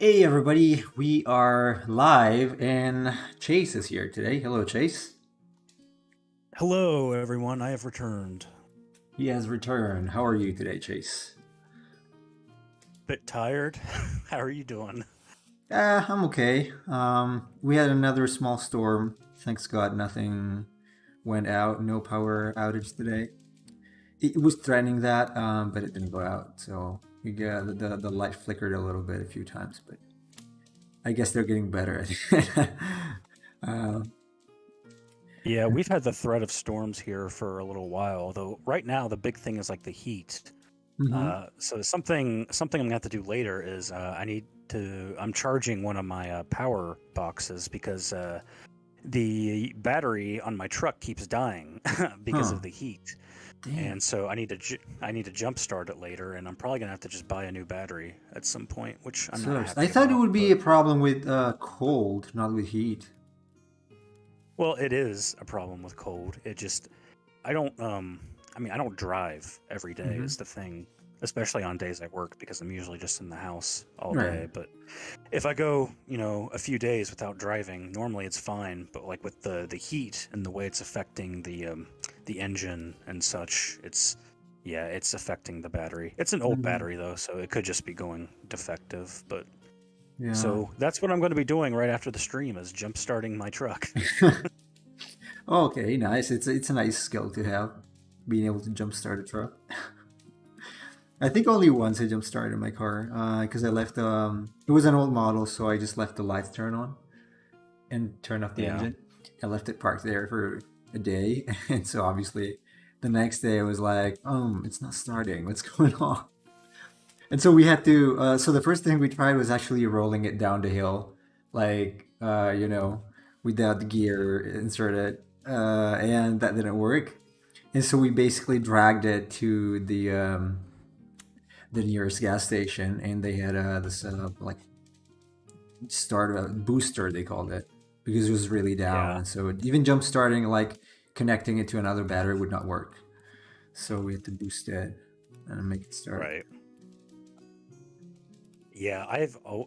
Hey everybody, we are live and Chase is here today. Hello Chase. Hello, everyone. I have returned. He has returned. How are you today, Chase? Bit tired. How are you doing? I'm okay. We had another small storm. Thanks God nothing went out. No power outage today. It was threatening that, but it didn't go out. So we got the light flickered a little bit a few times, but I guess they're getting better. uh, Yeah, we've had the threat of storms here for a little while, though right now the big thing is like the heat. mhm. So something I'm gonna have to do later is I'm charging one of my power boxes because the battery on my truck keeps dying because Huh. of the heat. Dang. And so I need to jump start it later, and I'm probably gonna have to just buy a new battery at some point, which I'm not Sucks. I happy thought it about. would be But a problem with cold, not with heat. well, it is a problem with cold. It just I don't I mean I don't drive every day Hmm. is the thing, especially on days I work because I'm usually just in the house all Right. day. But if I go, a few days without driving, normally it's fine. But like with the heat and the way it's affecting the engine and such, it's affecting the battery. It's an old Mhm. battery though, so it could just be going defective. But Yeah. so that's what I'm going to be doing right after the stream is jump starting my truck. Okay, nice. It's a nice skill to have, being able to jump start a truck. I think only once I jump started my car, because I left it was an old model, so I just left the lights turned on and turned off the Yeah. engine. I left it parked there for a day, and so obviously the next day I was like, it's not starting. What's going on? And so we had to. So the first thing we tried was actually rolling it down the hill, like without the gear inserted, and that didn't work. And so we basically dragged it to the nearest gas station, and they had this like start a booster they called it because it was really down, Yeah. and so even jump starting like connecting it to another battery would not work. So we had to boost it and make it start. Right. Yeah,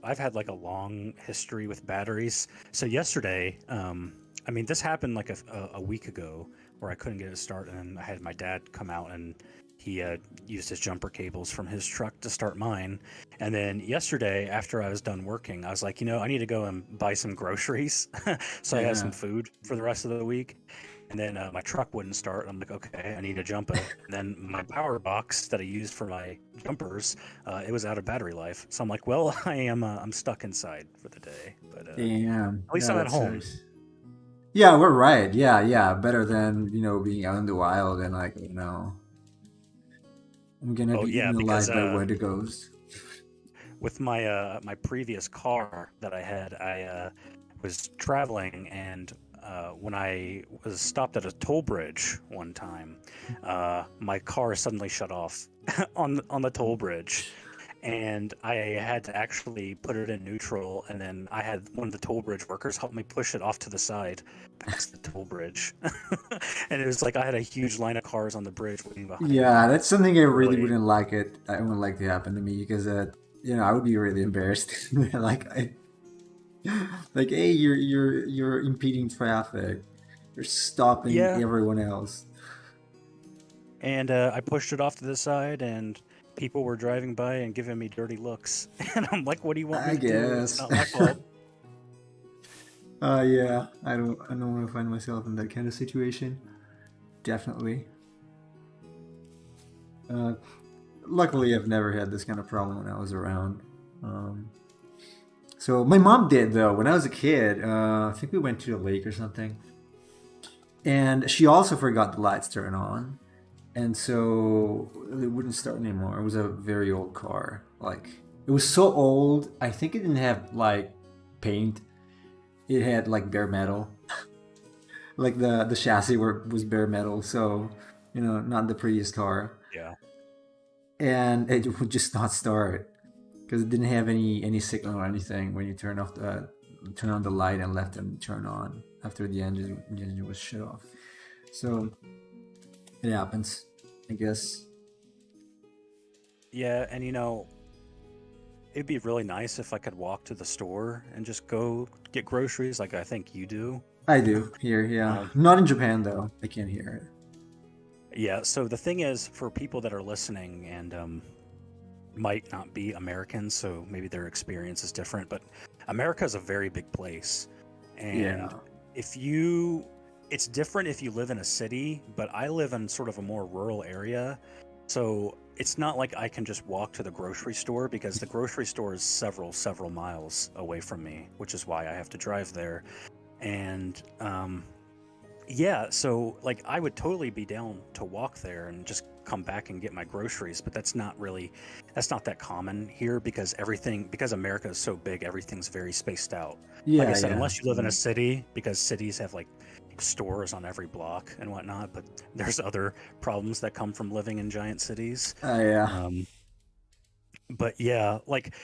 I've had like a long history with batteries. So yesterday, I mean, this happened like a week ago where I couldn't get it to start, and I had my dad come out and he used his jumper cables from his truck to start mine. And then yesterday, after I was done working, I was like, I need to go and buy some groceries, so I had Yeah. some food for the rest of the week. And then my truck wouldn't start. I'm like, okay, I need to jump it. And then my power box that I used for my jumpers, it was out of battery life. So I'm like, well, I'm stuck inside for the day. But Damn. at least Yeah, I'm at that home. sucks. Yeah, we're right. Yeah, yeah. Better than, being out in the wild and like, I'm gonna Oh be yeah, eaten because alive by Wendigos. with my previous car that I had, I was traveling and. When I was stopped at a toll bridge one time, my car suddenly shut off on the toll bridge, and I had to actually put it in neutral, and then I had one of the toll bridge workers help me push it off to the side past the toll bridge. And it was like I had a huge line of cars on the bridge waiting behind Yeah, me. that's something I really Really, wouldn't like it. I wouldn't like to happen to me because I would be really embarrassed. like like, hey, you're impeding traffic. You're stopping yeah. everyone else. And I pushed it off to the side, and people were driving by and giving me dirty looks. And I'm like, "What do you want me I to do? It's guess. not my fault." Yeah, I don't want to find myself in that kind of situation. Definitely. Uh, Luckily, I've never had this kind of problem when I was around. Um, so my mom did though when I was a kid. I think we went to the lake or something, and she also forgot the lights turn on, and so it wouldn't start anymore. It was a very old car. Like it was so old. I think it didn't have like paint. It had like bare metal. Like the chassis was bare metal. So not the prettiest car, Yeah. and it would just not start because it didn't have any signal or anything when you turn on the light and left them turn on after the engine was shut off. So it happens, I guess. Yeah, and it'd be really nice if I could walk to the store and just go get groceries like I think you do. I do here, yeah. Um, Not in Japan though. I can't hear it. yeah. So the thing is, for people that are listening and might not be Americans, so maybe their experience is different, but America is a very big place. Yeah. And if you, it's different if you live in a city, but I live in sort of a more rural area. So it's not like I can just walk to the grocery store because the grocery store is several miles away from me, which is why I have to drive there. And yeah, so like I would totally be down to walk there and just come back and get my groceries, but that's not that common here because because America is so big, everything's very spaced out. Like I Yeah, said, yeah. unless you live in a city, because cities have like stores on every block and whatnot, but there's other problems that come from living in giant cities. Yeah. Um, but yeah, like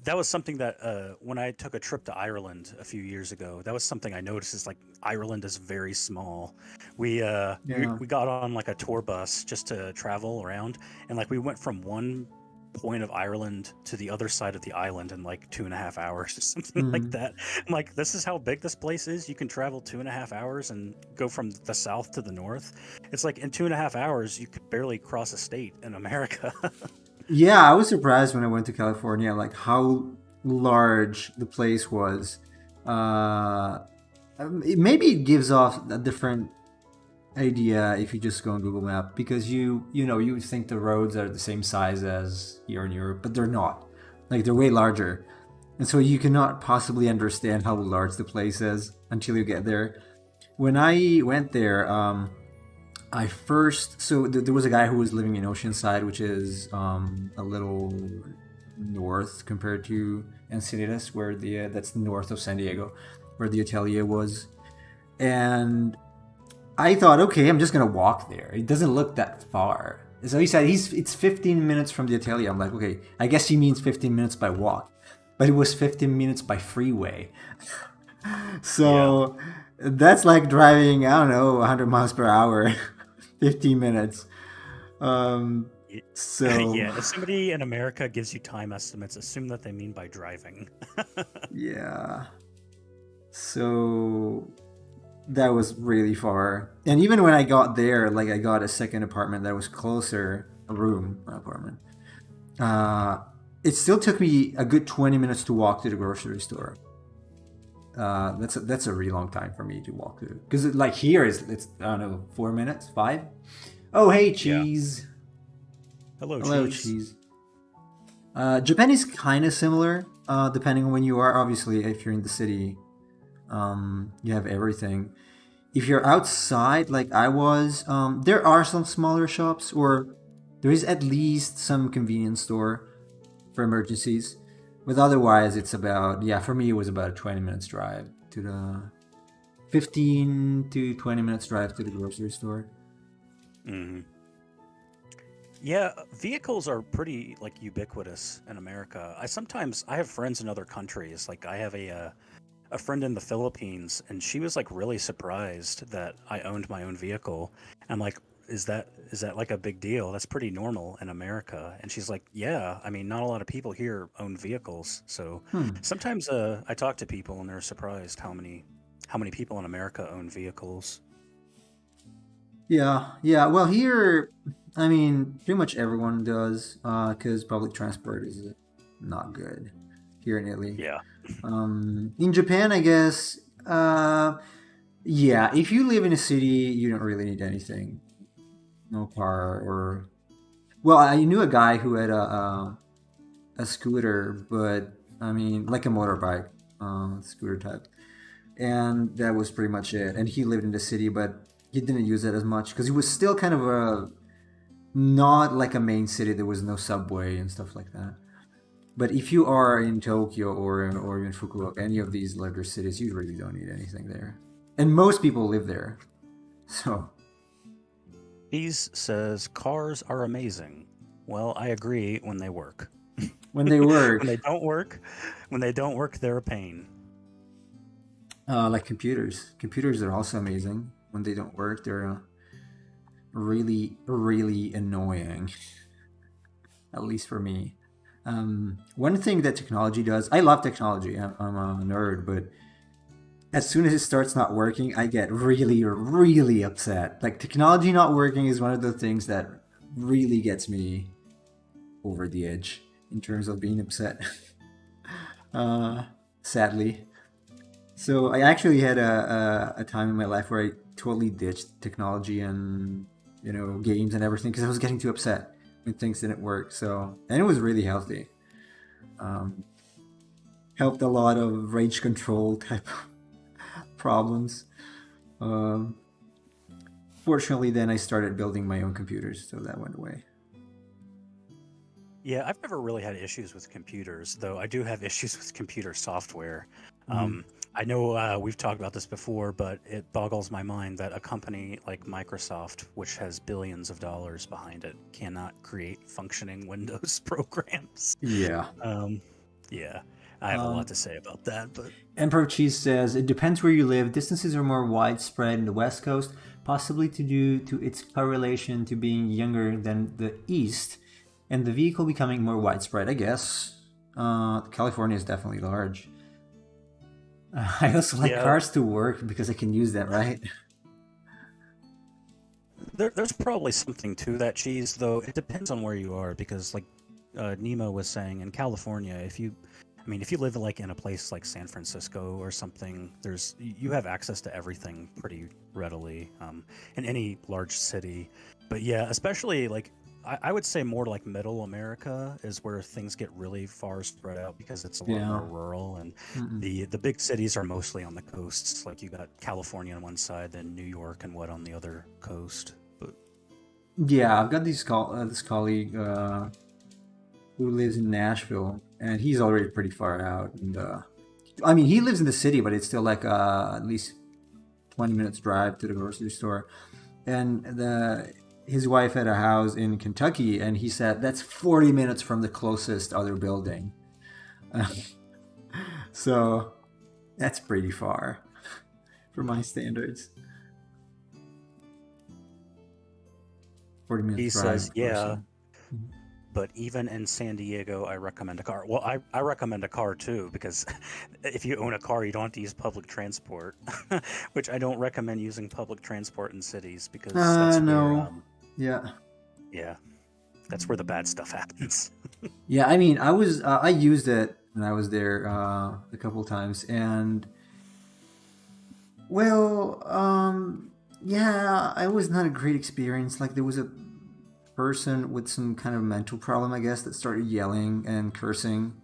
that was something that when I took a trip to Ireland a few years ago, that was something I noticed is like Ireland is very small. Yeah. We got on like a tour bus just to travel around, and like we went from one point of Ireland to the other side of the island in like 2.5 hours or something like Mm. that. I'm like, this is how big this place is. You can travel 2.5 hours and go from the south to the north. It's like in 2.5 hours you could barely cross a state in America. Yeah, I was surprised when I went to California, like how large the place was. Uh, Maybe it gives off a different idea if you just go on Google Map because you think the roads are the same size as here in Europe, but they're not. Like they're way larger, and so you cannot possibly understand how large the place is until you get there. When I went there, I first there was a guy who was living in Oceanside, which is a little north compared to Encinitas, where the that's north of San Diego, where the atelier was, and I thought, okay, I'm just gonna walk there. It doesn't look that far. So he said it's 15 minutes from the atelier. I'm like, okay, I guess he means 15 minutes by walk, but it was 15 minutes by freeway. Yeah. So that's like driving, I don't know, 100 miles per hour, 15 minutes. Um, Y- so Yeah, if somebody in America gives you time estimates, assume that they mean by driving. yeah, so that was really far. And even when I got there, like I got a second apartment that was closer, a room, an apartment. Uh, it still took me a good 20 minutes to walk to the grocery store. That's a really long time for me to walk to because like here is it's I don't know 4 minutes, 5. Oh hey Yeah. cheese, Hello, hello cheese. cheese. Japan is kind of similar, depending on when you are. Obviously, if you're in the city, you have everything. If you're outside, like I was, there are some smaller shops, or there is at least some convenience store for emergencies. But otherwise, it's about yeah. For me, it was about a 20 minutes drive to the 15 to 20 minutes drive to the grocery store. Hmm. Yeah, vehicles are pretty like ubiquitous in America. I have friends in other countries. Like I have a friend in the Philippines, and she was like really surprised that I owned my own vehicle. I'm like, is that like a big deal? That's pretty normal in America. And she's like, yeah. I mean, not a lot of people here own vehicles. So Hmm. sometimes I talk to people and they're surprised how many people in America own vehicles. Yeah, yeah. Well, here, I mean, pretty much everyone does, because public transport is not good here in Italy. Yeah. In Japan, I guess, yeah, if you live in a city, you don't really need anything. No car or. Well, I knew a guy who had a scooter, but I mean, like a motorbike, scooter type. And that was pretty much it. And he lived in the city, but he didn't use it as much because he was still kind of a not like a main city. There was no subway and stuff like that. But if you are in Tokyo or in Fukuoka, any of these larger cities, you really don't need anything there. And most people live there, so Cheese says cars are amazing. Well, I agree when they work. when they When work, they don't work, when they don't work, they're a pain. like computers are also amazing. When they don't work, they're really annoying. At least for me. One thing that technology does, I love technology. I'm a nerd, but as soon as it starts not working, I get really, really upset. Like technology not working is one of the things that really gets me over the edge in terms of being upset. uh, Sadly. So I actually had a time in my life where I totally ditched technology and games and everything because I was getting too upset when things didn't work. So and it was really healthy. Um, Helped a lot of rage control type problems. Um, Fortunately, then I started building my own computers, so that went away. Yeah, I've never really had issues with computers, though I do have issues with computer software. Mhm. Um, I know we've talked about this before, but it boggles my mind that a company like Microsoft, which has billions of dollars behind it, cannot create functioning Windows programs. Yeah. Um, yeah, I have a lot Um, to say about that, but Emperor Cheese says it depends where you live. Distances are more widespread in the West Coast, possibly to due to its correlation to being younger than the East, and the vehicle becoming more widespread. I guess California is definitely large. I also like yeah, cars to work because I can use that, right? there's probably something to that cheese, though. It depends on where you are, because like Nemo was saying, in California, if you live like in a place like San Francisco or something, you have access to everything pretty readily in any large city. But yeah, especially like I would say more like middle America is where things get really far spread out because it's a lot Yeah. more rural, and Mm-mm. the big cities are mostly on the coasts. Like you got California on one side, then New York and what on the other coast. But Yeah, I've got this colleague who lives in Nashville, and he's already pretty far out. And I mean, he lives in the city, but it's still like at least 20 minutes drive to the grocery store. And his wife had a house in Kentucky, and he said that's 40 minutes from the closest other building. So that's pretty far for my standards. 40 minutes he says, drive or yeah, so. but even in San Diego, I recommend a car. Well, I recommend a car too, because if you own a car, you don't have to use public transport, which I don't recommend using public transport in cities because No. Yeah. yeah, that's where the bad stuff happens. Yeah, I mean, I used it when I was there a couple times, and well, yeah, it was not a great experience. Like there was a person with some kind of mental problem, I guess, that started yelling and cursing.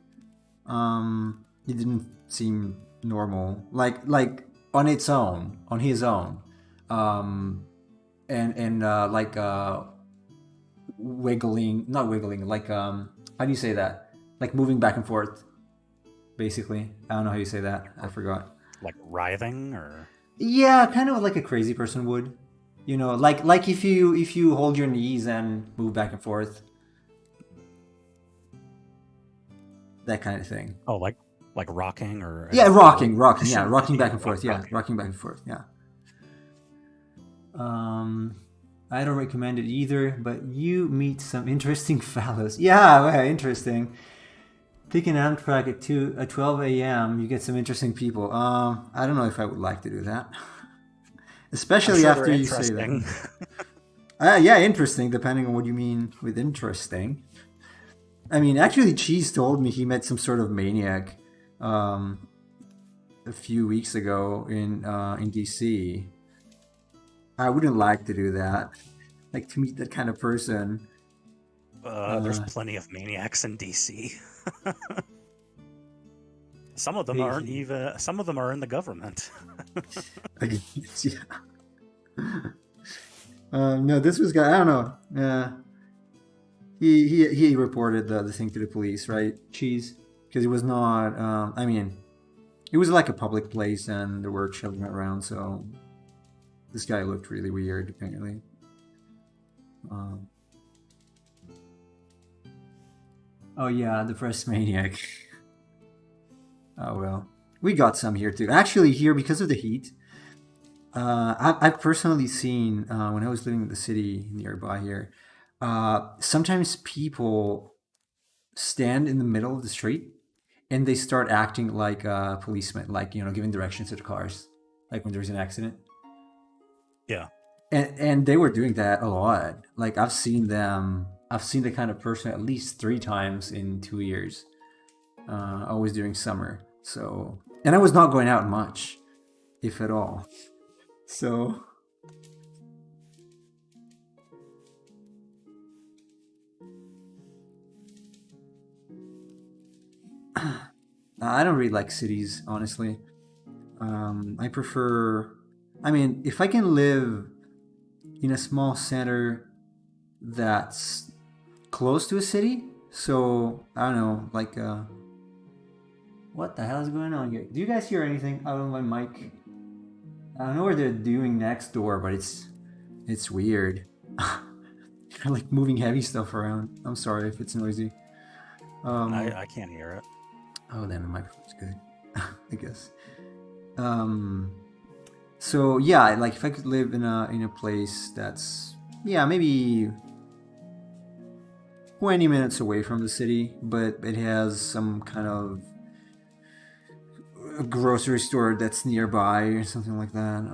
It didn't seem normal, like on its own, on his own, um, and like wiggling, not wiggling, like how do you say that? Like moving back and forth, basically. I don't know how you say that. I forgot. Like writhing or Yeah, kind of like a crazy person would. Like if you hold your knees and move back and forth, that kind of thing. oh, like rocking or in Yeah, a fetal rocking, yeah, position. rocking back Yeah, and forth, yeah, okay. rocking back and forth, yeah. Um, I don't recommend it either, but you meet some interesting fellows. Yeah, well, interesting. Take an Amtrak at 12 a.m. You get some interesting people. I don't know if I would like to do that, I'm especially sure they're after you say that. interesting. Yeah, interesting, depending on what you mean with interesting. I mean, actually, Cheese told me he met some sort of maniac um, a few weeks ago in DC. I wouldn't like to do that. Like to meet that kind of person. There's Uh, plenty of maniacs in DC. Some of them aren't he, even. Some of them are in the government. yeah. No, this was guy. I don't know. He reported the thing to the police, right? Cheese, because it was not. I mean, it was like a public place, and there were children around, so this guy looked really weird, apparently. Um, oh yeah, the press maniac. Oh well, we got some here too. Actually, here because of the heat, I've personally seen when I was living in the city nearby here. Sometimes people stand in the middle of the street and they start acting like policemen, like giving directions to the cars, like when there's an accident. Yeah. And they were doing that a lot. Like I've seen them. I've seen the kind of person at least 3 times in 2 years. Always during summer. So, and I was not going out much, if at all. So, I don't really like cities, honestly. I prefer. I mean, if I can live in a small center that's close to a city, so I don't know, like what the hell is going on here? Do you guys hear anything out of my mic? I don't know what they're doing next door, but it's weird. They're like moving heavy stuff around. I'm sorry if it's noisy. I can't hear it. Oh, then the microphone's good, I guess. Um, so yeah, like if I could live in a place that's maybe 20 minutes away from the city, but it has some kind of a grocery store that's nearby or something like that.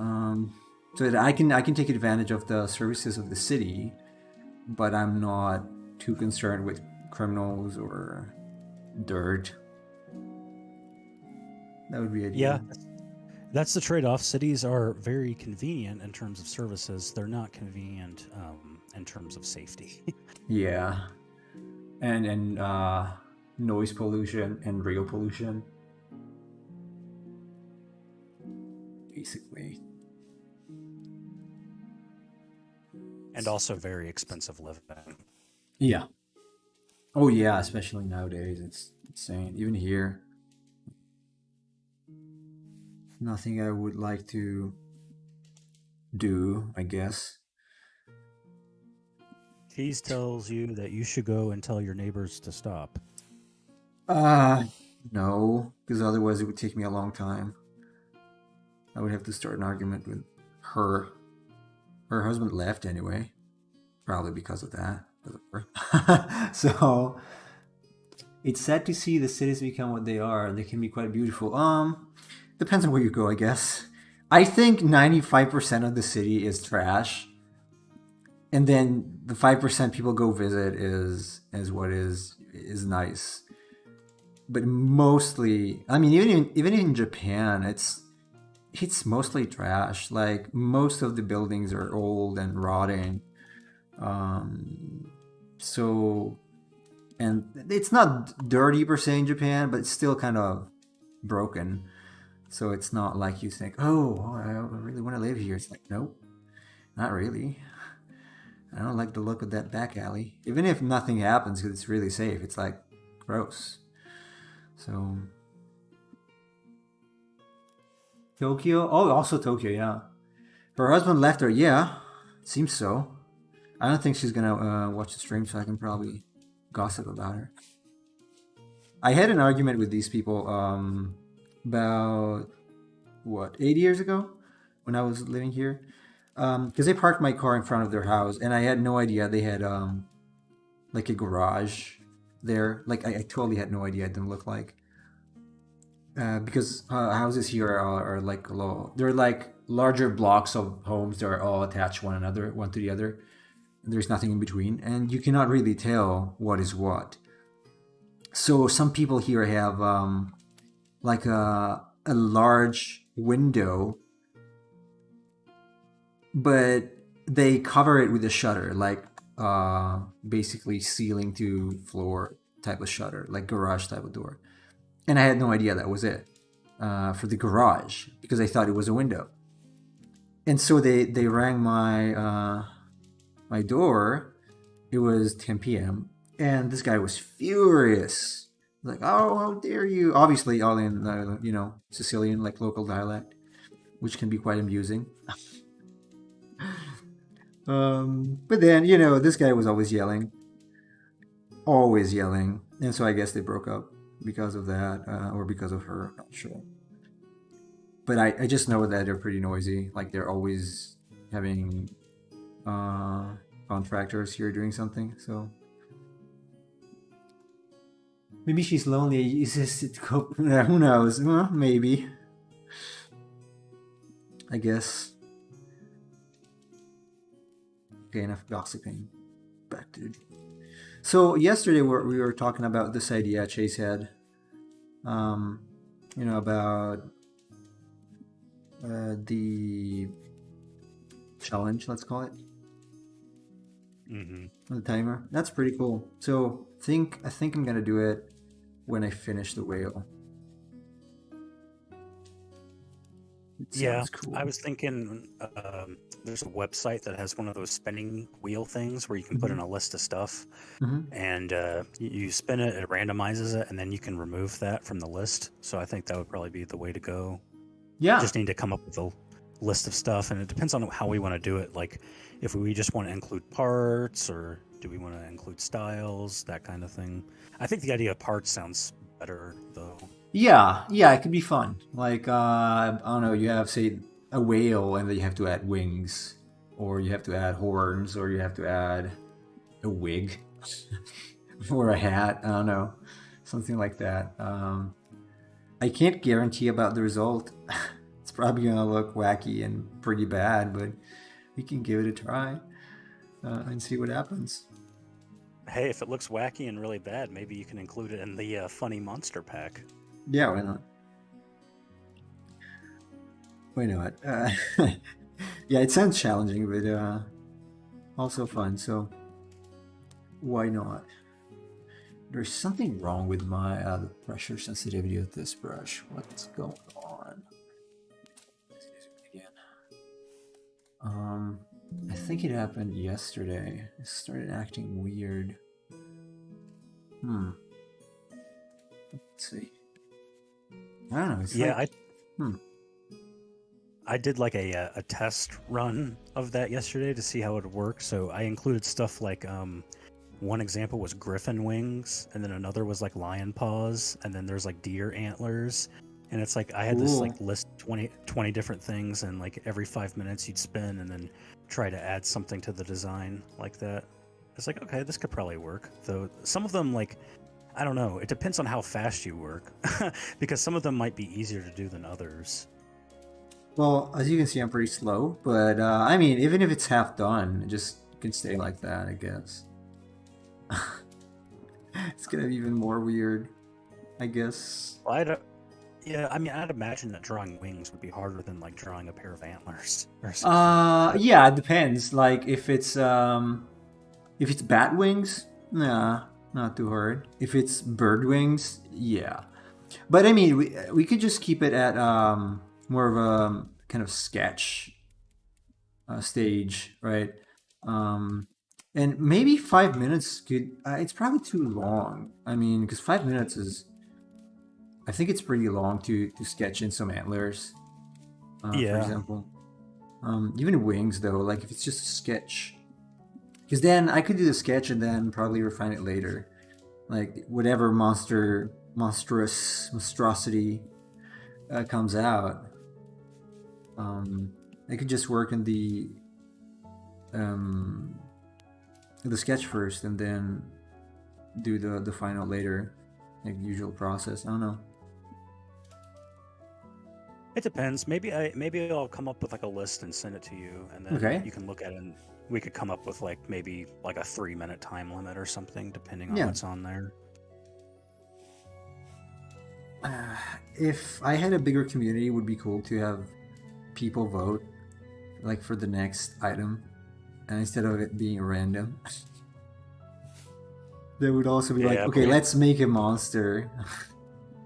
So that I can take advantage of the services of the city, but I'm not too concerned with criminals or dirt. That would be Yeah, ideal. that's the trade-off. Cities are very convenient in terms of services. They're not convenient in terms of safety. Yeah, and noise pollution and real pollution, basically. And also very expensive living. Yeah. Oh yeah, especially nowadays, it's insane. Even here, nothing I would like to do, I guess. Cheese tells you that you should go and tell your neighbors to stop. Uh, no, because otherwise it would take me a long time. I would have to start an argument with her. Her husband left anyway, probably because of that. Because of her. So it's sad to see the cities become what they are. They can be quite beautiful. Depends on where you go, I guess. I think 95% of the city is trash, and then the 5% people go visit is what is nice. But mostly, I mean, even in Japan, it's mostly trash. Like most of the buildings are old and rotting. So, and it's not dirty per se in Japan, but it's still kind of broken. So it's not like you think, oh, I really want to live here. It's like, nope, not really. I don't like the look of that back alley. Even if nothing happens because it's really safe, it's like gross. So Tokyo. Oh, also Tokyo. Yeah, her husband left her. Yeah, seems so. I don't think she's gonna watch the stream, so I can probably gossip about her. I had an argument with these people about what 8 years ago when I was living here, because they parked my car in front of their house, and I had no idea they had like a garage there. Like I totally had no idea it didn't look like. Because houses here are like low. They're like larger blocks of homes that are all attached one another, one to the other. There's nothing in between, and you cannot really tell what is what. So some people here have like a large window, but they cover it with a shutter, like basically ceiling to floor type of shutter, like garage type of door. And I had no idea that was it for the garage because I thought it was a window. And so they rang my door. It was 10 p.m. and this guy was furious. Like, oh, how dare you? Obviously, all in Sicilian, like local dialect, which can be quite amusing. But then this guy was always yelling, and so I guess they broke up because of that, or because of her. I'm not sure. But I just know that they're pretty noisy. Like they're always having contractors here doing something. So Maybe she's lonely. Is this it? Who knows? Well, maybe. I guess. Okay, enough gossiping. Back to the... So yesterday we were talking about this idea Chase had. About the challenge, let's call it. The timer. That's pretty cool. So I think I'm gonna do it when I finish the whale. Yeah, cool. I was thinking there's a website that has one of those spinning wheel things where you can put in a list of stuff, and you spin it, it randomizes it, and then you can remove that from the list. So I think that would probably be the way to go. Yeah. Just need to come up with a list of stuff, and it depends on how we want to do it. Like if we just want to include parts, or do we want to include styles, that kind of thing. I think the idea of parts sounds better, though. Yeah, it could be fun. Like, I don't know, you have, say, a whale, and then you have to add wings, or you have to add horns, or you have to add a wig, or a hat, I don't know, something like that. I can't guarantee about the result. It's probably going to look wacky and pretty bad, but we can give it a try and see what happens. Hey, if it looks wacky and really bad, maybe you can include it in the funny monster pack. Yeah, why not? Why not? Yeah, it sounds challenging, but also fun, so why not? There's something wrong with my the pressure sensitivity of this brush. What's going on? Again. I think it happened yesterday. It started acting weird. Let's see. I don't know. It's I did like a test run of that yesterday to see how it would work. So I included stuff like one example was griffin wings, and then another was like lion paws, and then there's like deer antlers. And it's like I had this like list 20 different things, and like every 5 minutes you'd spin and then try to add something to the design like that. It's like, okay, this could probably work. Though some of them, like, I don't know, it depends on how fast you work because some of them might be easier to do than others. Well, as you can see, I'm pretty slow, but I mean, even if it's half done, it just can stay like that, I guess. It's gonna be even more weird, I guess. Well, I'd imagine that drawing wings would be harder than like drawing a pair of antlers or something. Yeah, it depends. Like if it's bat wings, nah, not too hard. If it's bird wings, yeah. But I mean, we could just keep it at more of a kind of sketch stage, right? And maybe 5 minutes could. It's probably too long. I mean, because 5 minutes is. I think it's pretty long to sketch in some antlers. For example. Even wings, though, like if it's just a sketch. Because then I could do the sketch and then probably refine it later. Like whatever monstrosity comes out. I could just work in the sketch first and then do the final later. Like the usual process. I don't know. It depends. Maybe I'll come up with like a list and send it to you, and then you can look at it. And we could come up with like maybe like a 3-minute time limit or something, depending on what's on there. If I had a bigger community, it would be cool to have people vote, like for the next item, and instead of it being random. They would also be like, okay, let's make a monster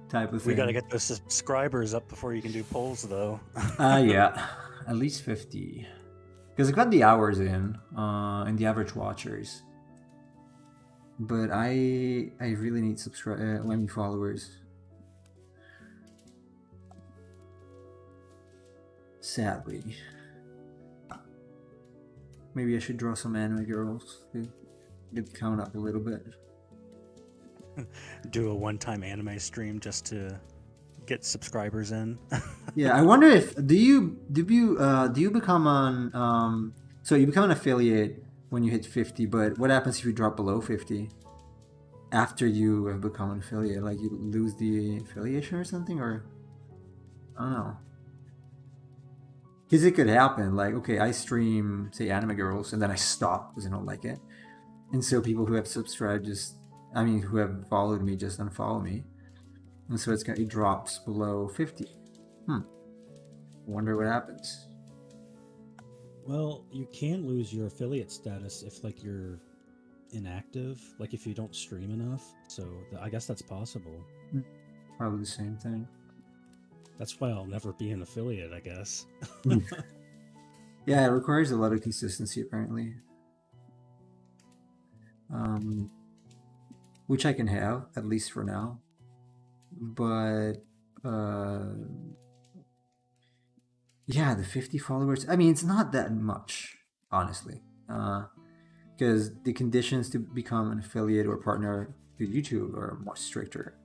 type of thing. We gotta get those subscribers up before you can do polls, though. Yeah, at least 50. Because I got the hours in, and the average watchers. But I really need followers. Sadly. Maybe I should draw some anime girls to get the count up a little bit. Do a one-time anime stream just to get subscribers in. Yeah, I wonder if do you become an so you become an affiliate when you hit 50, but what happens if you drop below 50? after you have become an affiliate, like you lose the affiliation or something, or I don't know. Because it could happen. Like, okay, I stream, say, Anime Girls, and then I stop because I don't like it. And so people who have subscribed who have followed me just unfollow me. And so it drops below 50. Wonder what happens. Well, you can lose your affiliate status if like you're inactive, like if you don't stream enough. So I guess that's possible. Probably the same thing. That's why I'll never be an affiliate, I guess. Yeah, it requires a lot of consistency apparently. Which I can have, at least for now. But yeah, the 50 followers, I mean, it's not that much, honestly. Because the conditions to become an affiliate or partner to YouTube are more stricter.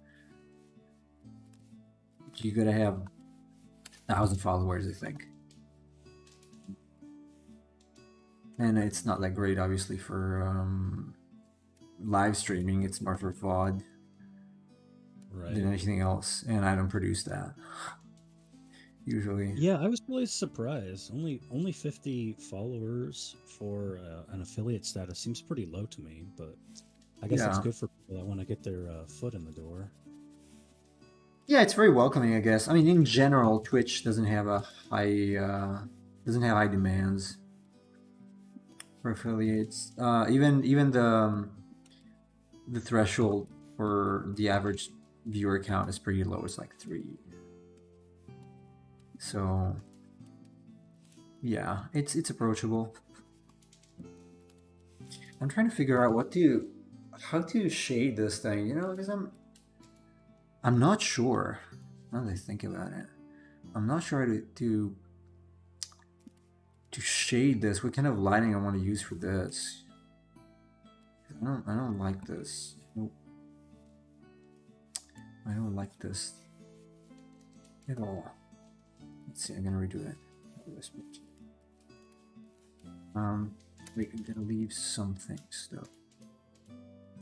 You gotta have 1,000 followers, I think. And it's not that great, obviously, for live streaming. It's more for VOD than anything else, and I don't produce that usually. Yeah, I was really surprised. Only 50 followers for an affiliate status seems pretty low to me, but I guess that's good for people that want to get their foot in the door. Yeah, it's very welcoming, I guess. I mean, in general, Twitch doesn't have high demands for affiliates. Even the threshold for the average viewer count is pretty low. It's like 3. So yeah, it's approachable. I'm trying to figure out how to shade this thing, because I'm not sure. Now that I think about it, I'm not sure how to shade this. What kind of lighting I want to use for this? I don't like this. Nope. I don't like this at all. Let's see. I'm gonna redo it. Wait, I'm gonna leave some things though,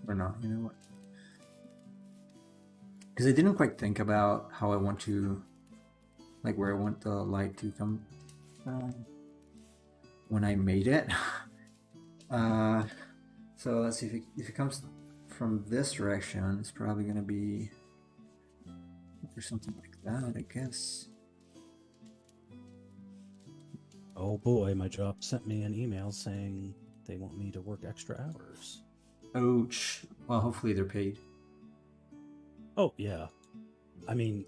or not. You know what? Because I didn't quite think about how I want to, like where I want the light to come from when I made it. So let's see if it comes from this direction, it's probably gonna be or something like that, I guess. Oh boy, my job sent me an email saying they want me to work extra hours. Ouch. Well, hopefully they're paid. Oh, yeah. I mean,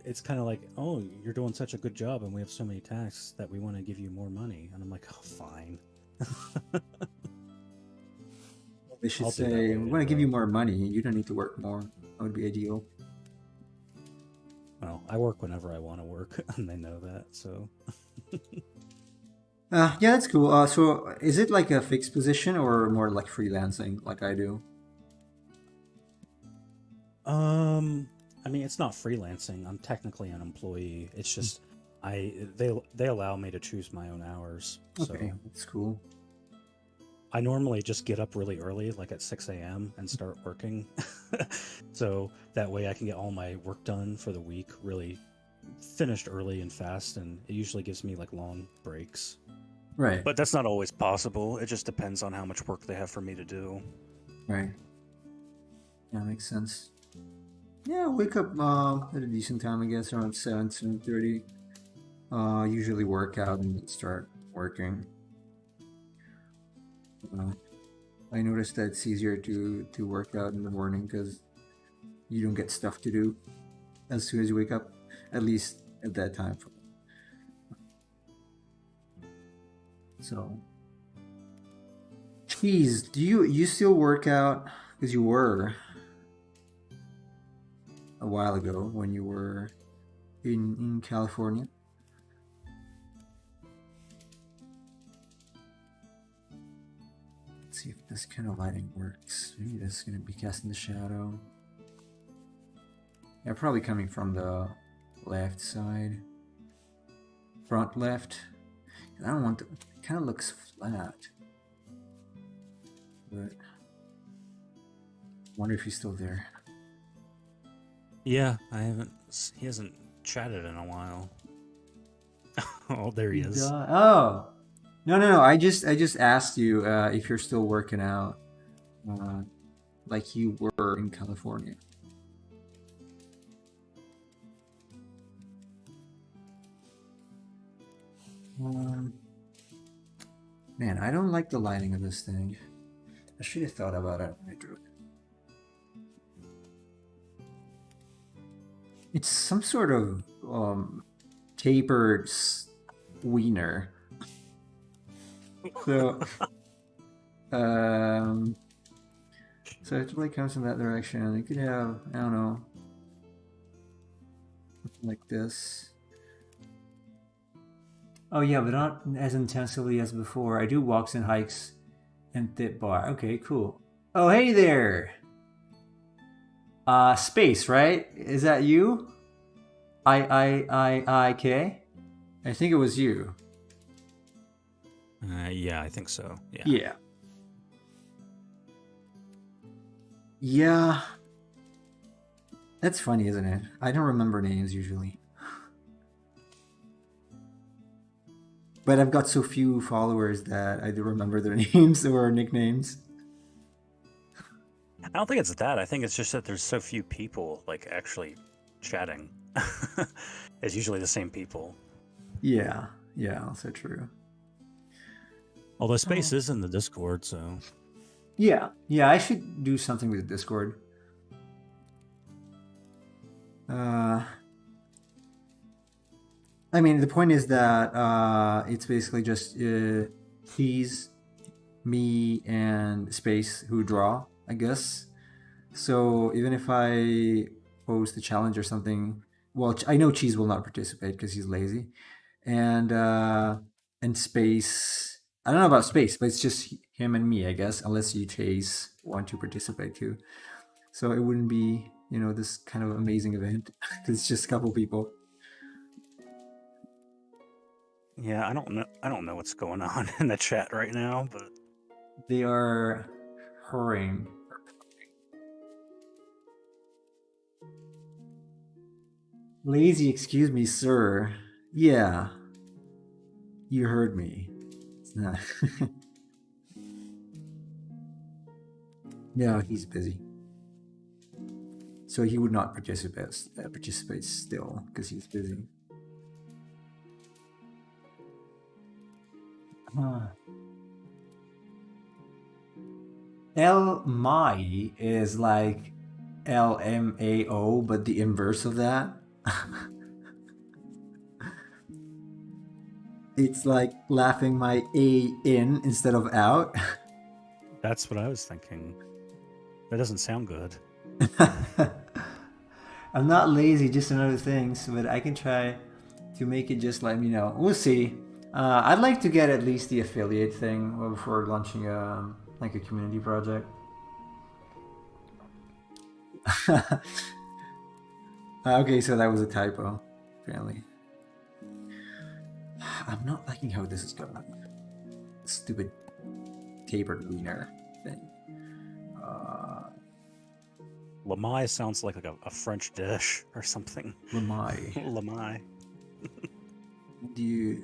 it's kind of like, oh, you're doing such a good job and we have so many tasks that we want to give you more money. And I'm like, oh, fine. They should say, we want to give you more money. You don't need to work more. That would be ideal. Well, I work whenever I want to work, and they know that, so... Yeah, that's cool. So is it like a fixed position or more like freelancing like I do? I mean, it's not freelancing. I'm technically an employee. It's just they allow me to choose my own hours. Okay, so that's cool. I normally just get up really early, like at 6 a.m. and start working. So that way I can get all my work done for the week, really finished early and fast, and it usually gives me like long breaks. Right. But that's not always possible. It just depends on how much work they have for me to do. Right. Yeah, makes sense. Yeah, wake up at a decent time, I guess, around 7:30. Usually work out and then start working. I noticed that it's easier to work out in the morning because you don't get stuff to do as soon as you wake up, at least at that time. So, geez, do you still work out? Because you were a while ago when you were in California. Let's see if this kind of lighting works. Maybe this is going to be casting the shadow. Yeah, probably coming from the left side. Front left. And I don't want to... It kind of looks flat. But... Wonder if he's still there. Yeah, he hasn't chatted in a while. Oh, there he is. Oh, no. I just asked you if you're still working out, like you were in California. Man, I don't like the lighting of this thing. I should have thought about it when I drew it. It's some sort of tapered wiener. So, so if it comes in that direction, it could have, I don't know, like this. Oh yeah, but not as intensively as before. I do walks and hikes and dip bar. Okay, cool. Oh, hey there! Space, right? Is that you? I think it was you. Yeah, I think so. Yeah. Yeah. Yeah. That's funny, isn't it? I don't remember names usually. But I've got so few followers that I do remember their names or nicknames. I don't think it's that. I think it's just that there's so few people like actually chatting. It's usually the same people. Yeah, also true. Although Space is in the Discord, so... Yeah, I should do something with Discord. I mean, the point is that it's basically just he's, me, and Space who draw, I guess. So even if I post a challenge or something, well, I know Cheese will not participate because he's lazy, and Space. I don't know about Space, but it's just him and me, I guess, unless you Chase want to participate too. So it wouldn't be, this kind of amazing event because it's just a couple people. Yeah, I don't know what's going on in the chat right now, but they are hurrying. Lazy, excuse me, sir. Yeah. You heard me. It's not. No, he's busy. So he would not participate still because he's busy. L-MAI is like LMAO, but the inverse of that. It's like laughing my A in instead of out. That's what I was thinking. That doesn't sound good. I'm not lazy, just another thing, but I can try to make it. Just let me know. We'll see. I'd like to get at least the affiliate thing before launching like a community project. Okay, so that was a typo, apparently. I'm not liking how this is going. Stupid tapered wiener thing. Lamai sounds like a French dish or something. Lamai. Lamai. Do you...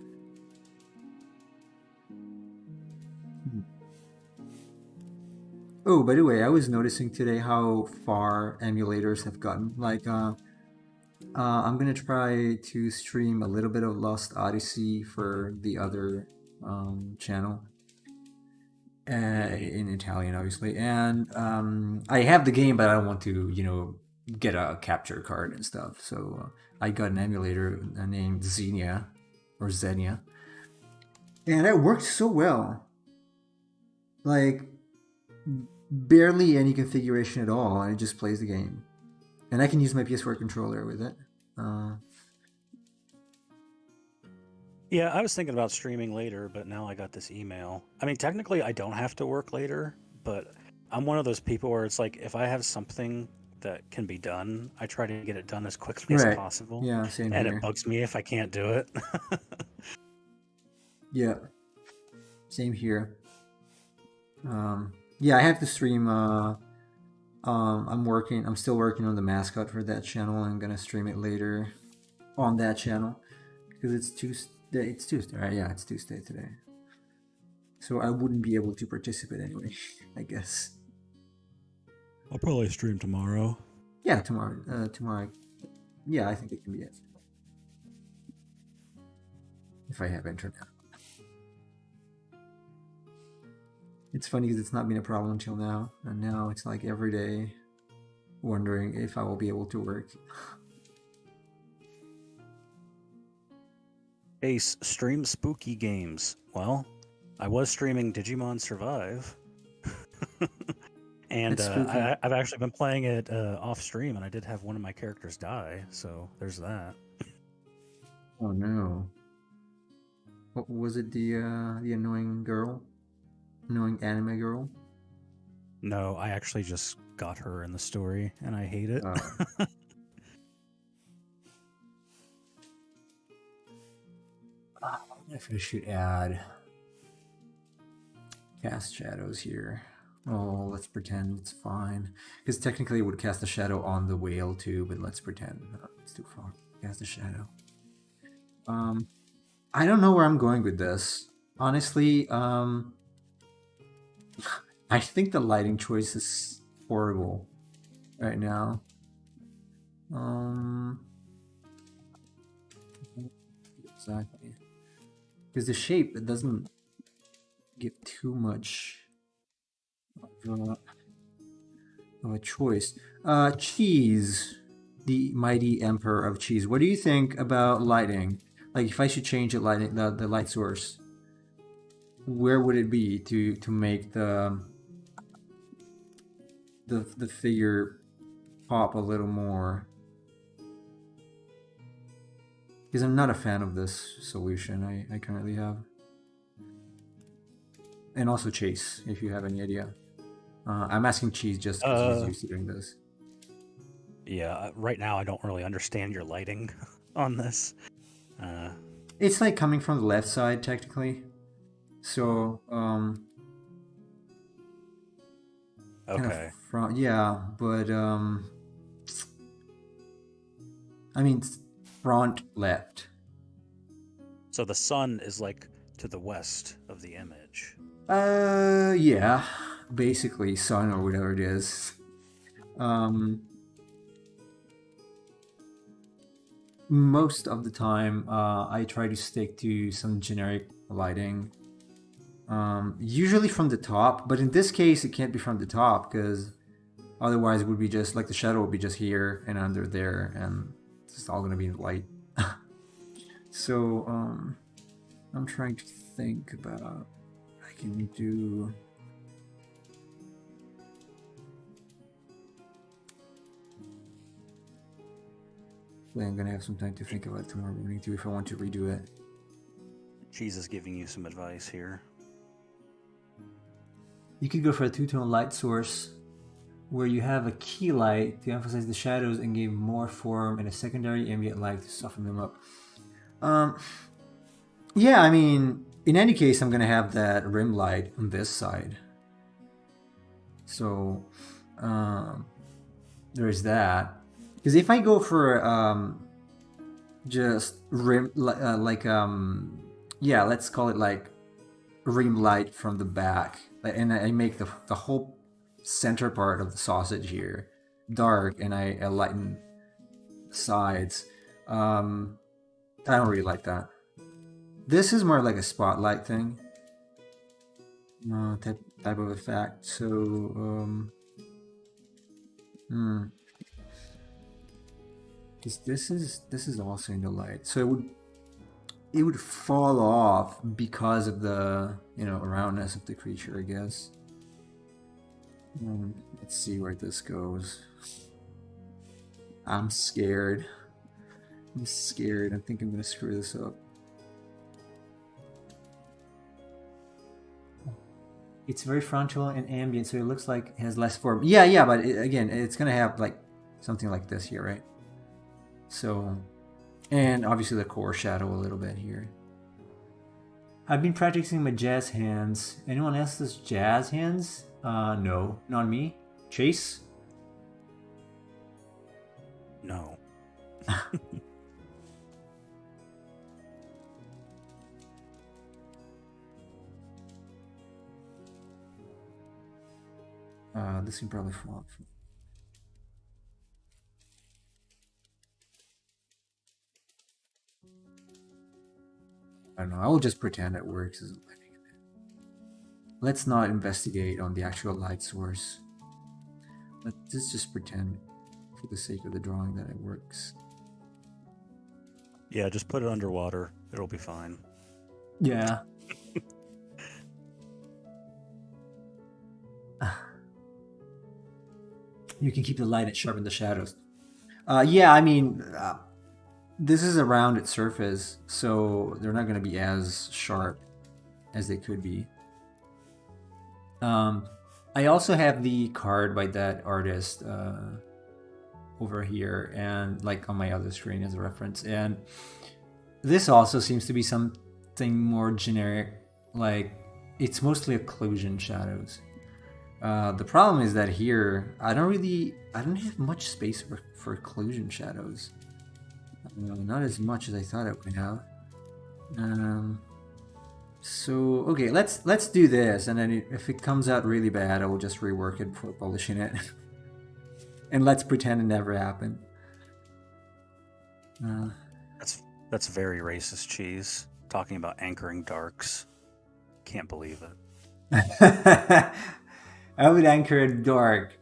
Oh, by the way, I was noticing today how far emulators have gotten. Like, I'm gonna try to stream a little bit of Lost Odyssey for the other channel. In Italian, obviously. And I have the game, but I don't want to, get a capture card and stuff. So I got an emulator named Xenia, or Xenia. And it worked so well. Like, barely any configuration at all, and it just plays the game. And I can use my PS4 controller with it. Yeah, I was thinking about streaming later, but now I got this email. I mean, technically, I don't have to work later, but I'm one of those people where it's like, if I have something that can be done, I try to get it done as quickly as possible. Yeah, same and here. It bugs me if I can't do it. Yeah, same here. Yeah, I have to stream I'm still working on the mascot for that channel. I'm gonna stream it later on that channel because it's Tuesday. It's Tuesday, right? Yeah, it's Tuesday today. So I wouldn't be able to participate anyway, I guess. I'll probably stream tomorrow. Yeah, tomorrow. Yeah, I think it can be it. If I have internet. It's funny because it's not been a problem until now, and now it's like every day wondering if I will be able to work. Ace, stream spooky games. Well, I was streaming Digimon Survive. And It's spooky. I've actually been playing it off stream, and I did have one of my characters die, so there's that. Oh no. What was it? The annoying girl, annoying anime girl. No, I actually just got her in the story, and I hate it. If I should add cast shadows here. Oh, let's pretend it's fine. Because technically it would cast a shadow on the whale too, but let's pretend. It's too far. Cast a shadow. I don't know where I'm going with this. Honestly, I think the lighting choice is horrible right now. Exactly. Because the shape, it doesn't give too much of a choice. Cheese, the mighty emperor of cheese. What do you think about lighting? Like, if I should change the lighting, the light source, where would it be to make the figure pop a little more? Because I'm not a fan of this solution I currently have. And also Chase, if you have any idea. I'm asking Cheese just because he's used to doing this. Yeah, right now I don't really understand your lighting on this. It's like coming from the left side, technically. So, okay. Yeah, but, I mean, front left. So the sun is like to the west of the image. Yeah, basically sun or whatever it is. Most of the time, I try to stick to some generic lighting. Usually from the top, but in this case, it can't be from the top because otherwise it would be just like the shadow would be just here and under there, and it's all gonna be light. So, I'm trying to think about what I can do. I'm gonna have some time to think about it tomorrow morning too if I want to redo it. Cheese is giving you some advice here. You could go for a two-tone light source where you have a key light to emphasize the shadows and give more form and a secondary ambient light to soften them up. Yeah, I mean, in any case, I'm gonna have that rim light on this side. So, there's that. Because if I go for just rim, yeah, let's call it like rim light from the back, and I make the whole center part of the sausage here dark, and I lighten the sides. I don't really like that. This is more like a spotlight thing, type of effect. So, because this is also in the light, so it would fall off because of the roundness of the creature, I guess. Let's see where this goes. I'm scared. I think I'm gonna screw this up. It's very frontal and ambient, so it looks like it has less form. Yeah, but again, it's gonna have like something like this here, right? So, and obviously the core shadow a little bit here. I've been practicing my jazz hands. Anyone else does jazz hands? No, not me. Chase? No. This can probably fall off. I don't know. I will just pretend it works. Let's not investigate on the actual light source. Let's just pretend, for the sake of the drawing, that it works. Yeah, just put it underwater. It'll be fine. Yeah. You can keep the light and sharpen the shadows. Yeah, I mean, this is a rounded surface, so they're not going to be as sharp as they could be. I also have the card by that artist over here, and like on my other screen as a reference. And this also seems to be something more generic, like it's mostly occlusion shadows. The problem is that here I don't have much space for occlusion shadows. Not as much as I thought I would have. So okay, let's do this, and then if it comes out really bad, I will just rework it before publishing it, and let's pretend it never happened. That's very racist, Cheese. Talking about anchoring darks. Can't believe it. I would anchor a dark.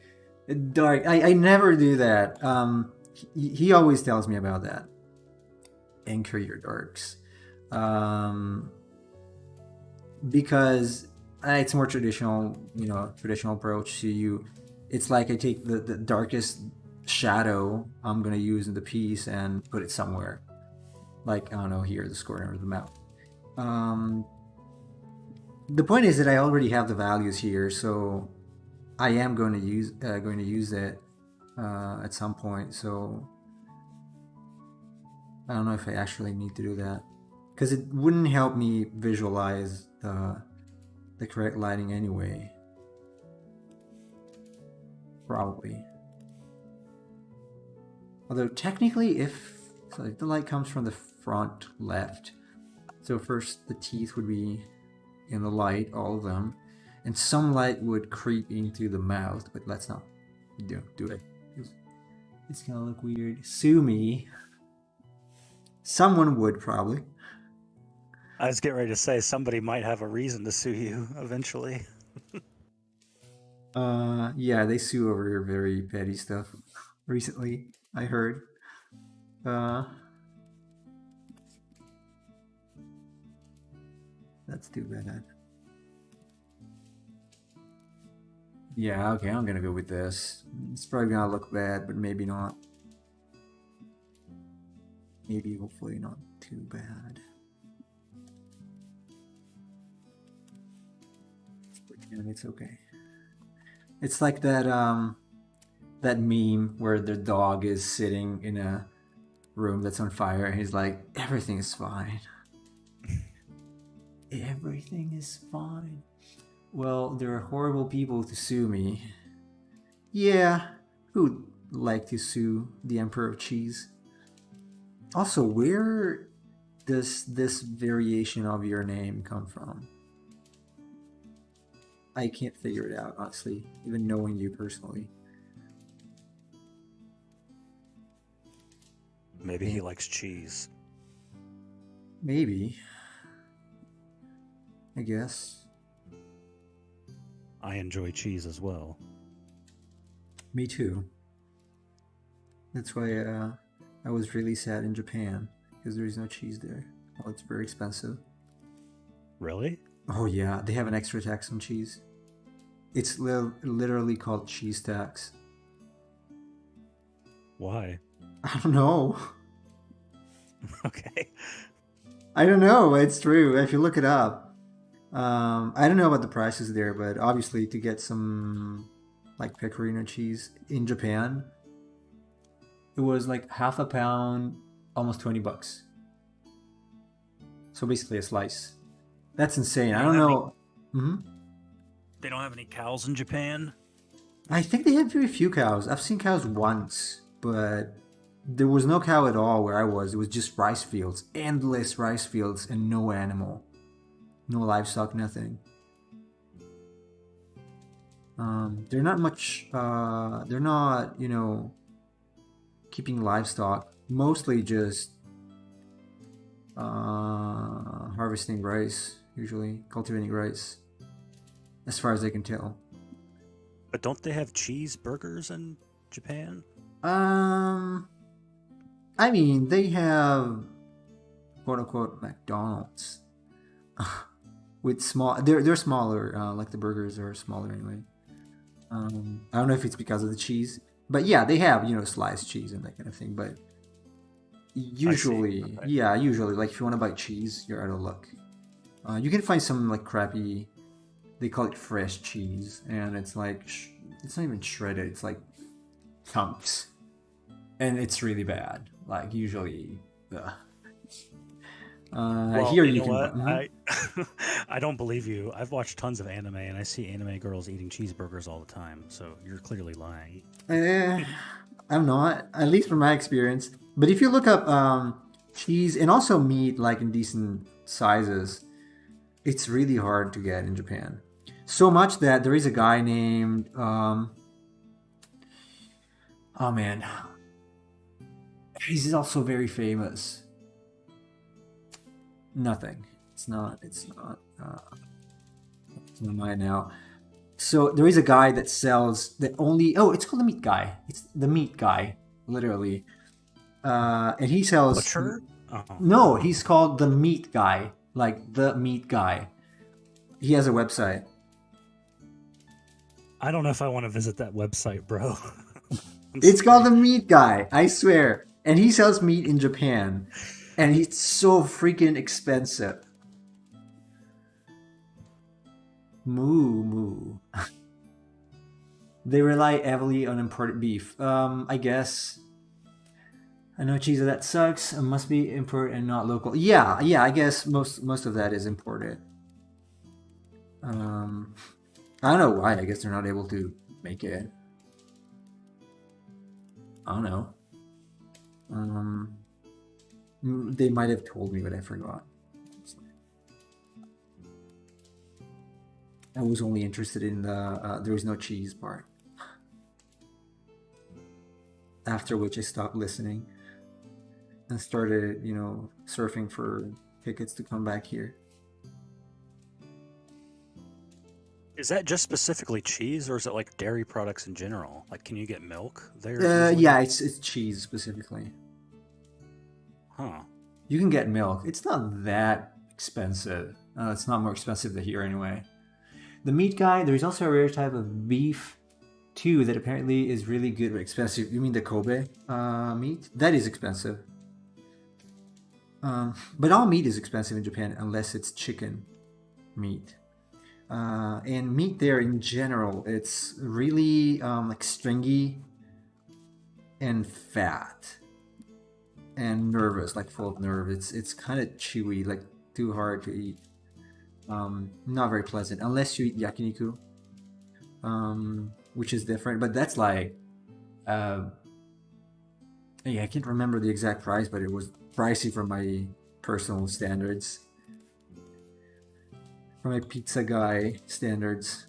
I never do that. He always tells me about that. Anchor your darks. Because it's more traditional, traditional approach to you. It's like I take the darkest shadow I'm going to use in the piece and put it somewhere. Like, I don't know, here, the corner of the mouth. The point is that I already have the values here, so I am going to use it at some point. So I don't know if I actually need to do that, because it wouldn't help me visualize the correct lighting anyway. Probably. Although technically, if the light comes from the front left, so first the teeth would be in the light, all of them, and some light would creep into the mouth, but let's not do it. It's gonna look weird. Sue me. Someone would probably. I was getting ready to say somebody might have a reason to sue you eventually. Yeah, they sue over very petty stuff recently, I heard. That's too bad. Yeah, okay, I'm gonna go with this. It's probably gonna look bad, but maybe not. Maybe, hopefully not too bad. And it's okay. It's like that that meme where the dog is sitting in a room that's on fire and he's like, everything is fine. Everything is fine. Well, there are horrible people to sue me. Yeah, who'd like to sue the Emperor of Cheese? Also, where does this variation of your name come from? I can't figure it out, honestly, even knowing you personally. Maybe he likes cheese. Maybe. I guess. I enjoy cheese as well. Me too. That's why I was really sad in Japan, because there is no cheese there. Oh, it's very expensive. Really? Oh yeah, they have an extra tax on cheese. It's literally called cheese tax. Why? I don't know. Okay. I don't know. It's true. If you look it up. I don't know about the prices there, but obviously to get some like pecorino cheese in Japan, it was like half a pound, almost $20. So basically a slice. That's insane. I don't know. They don't have any cows in Japan? I think they have very few cows. I've seen cows once, but there was no cow at all where I was. It was just rice fields, endless rice fields, and no animal, no livestock, nothing. They're not much. They're not, keeping livestock. Mostly just harvesting rice, usually cultivating rice, as far as I can tell. But don't they have cheeseburgers in Japan? Um, I mean, they have quote unquote McDonald's with small. They're smaller. Like the burgers are smaller anyway. I don't know if it's because of the cheese, but yeah, they have sliced cheese and that kind of thing. But usually, Okay. yeah, usually, like if you want to buy cheese, you're out of luck. You can find some like crappy. They call it fresh cheese, and it's like it's not even shredded. It's like chunks, and it's really bad. Like usually, Well, here you you know can. what? Mhm. I don't believe you. I've watched tons of anime, and I see anime girls eating cheeseburgers all the time. So you're clearly lying. I'm not, at least from my experience. But if you look up cheese and also meat, like in decent sizes, it's really hard to get in Japan. So much that there is a guy named oh man, he's also very famous. Nothing. It's not. It's not. It's not mine now. So there is a guy that sells the only. Oh, it's called the meat guy. It's the meat guy, literally. And he sells. Butcher? Oh, No, he's called the meat guy, like the meat guy. He has a website. I don't know if I want to visit that website, bro. It's called the meat guy. I swear. And he sells meat in Japan, and it's so freaking expensive. Moo moo. They rely heavily on imported beef. I guess. I know cheese that sucks. It must be imported and not local. Yeah, I guess most of that is imported. I don't know why. I guess they're not able to make it. I don't know. They might have told me, but I forgot. I was only interested in the there was no cheese part. After which I stopped listening and started, surfing for tickets to come back here. Is that just specifically cheese, or is it like dairy products in general? Like, can you get milk there? Yeah, it's cheese specifically. Huh. You can get milk. It's not that expensive. It's not more expensive than here anyway. The meat guy, there's also a rare type of beef too that apparently is really good but expensive. You mean the Kobe meat? That is expensive. But all meat is expensive in Japan unless it's chicken meat. And meat there in general, it's really like stringy and fat and nervous, like full of nerve. It's kind of chewy, like too hard to eat. Not very pleasant unless you eat yakiniku, which is different. But that's like, yeah, I can't remember the exact price, but it was pricey for my personal standards, for my pizza guy standards.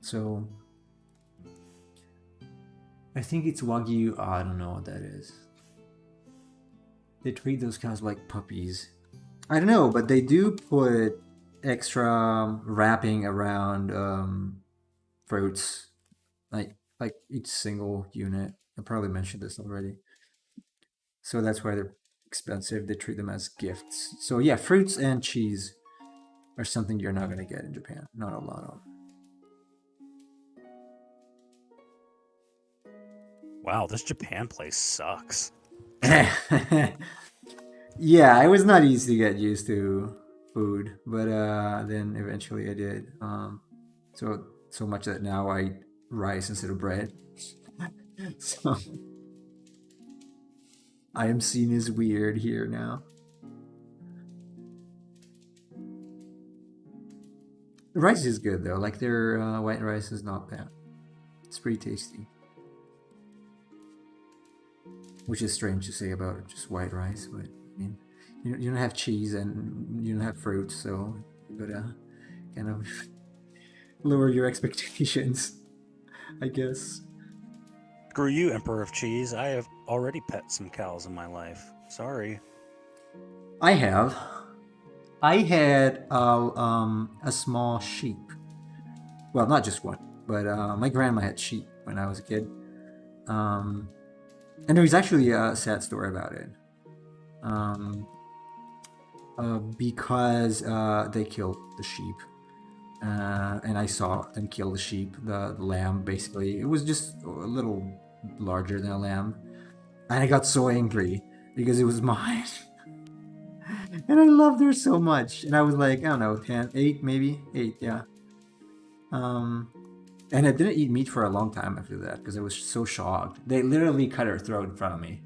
So I think it's Wagyu. Oh, I don't know what that is. They treat those cows like puppies. I don't know, but they do put extra wrapping around fruits, like each single unit. I probably mentioned this already. So that's why they're expensive. They treat them as gifts. So yeah, fruits and cheese are something you're not going to get in Japan. Not a lot of. Wow, this Japan place sucks. Yeah, it was not easy to get used to food, but then eventually I did. So much that now I eat rice instead of bread. So I am seen as weird here now. The rice is good though. Like their white rice is not bad. It's pretty tasty. which is strange to say about just white rice. But I mean, you don't have cheese and you don't have fruit, so you gotta kind of lower your expectations, I guess. Screw you, Emperor of Cheese. I have already pet some cows in my life. Sorry. I have. I had a small sheep. Well, not just one, but my grandma had sheep when I was a kid. And there was actually a sad story about it. Um, because they killed the sheep. And I saw them kill the sheep, the lamb, basically. It was just a little larger than a lamb. And I got so angry because it was mine. And I loved her so much. And I was like, I don't know, 10, 8 maybe? 8, yeah. And I didn't eat meat for a long time after that because I was so shocked. They literally cut her throat in front of me.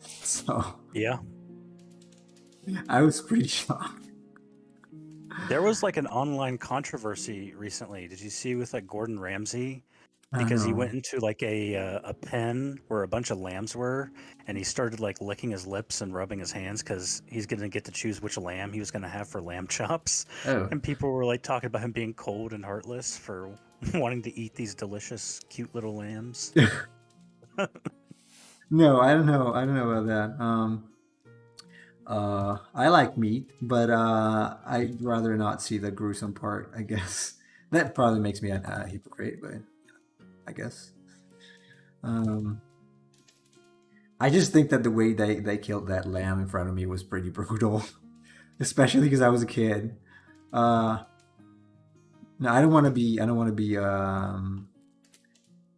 So Yeah. I was pretty shocked. There was like an online controversy recently. Did you see with like Gordon Ramsay? Because he went into like a pen where a bunch of lambs were, and he started like licking his lips and rubbing his hands because he's gonna get to choose which lamb he was gonna have for lamb chops. Oh. And people were like talking about him being cold and heartless for wanting to eat these delicious, cute little lambs. No, I don't know. I don't know about that. I like meat, but I'd rather not see the gruesome part, I guess. That probably makes me a hypocrite, but I guess. I just think that the way they killed that lamb in front of me was pretty brutal, especially because I was a kid. No, I don't want to be. I don't want to be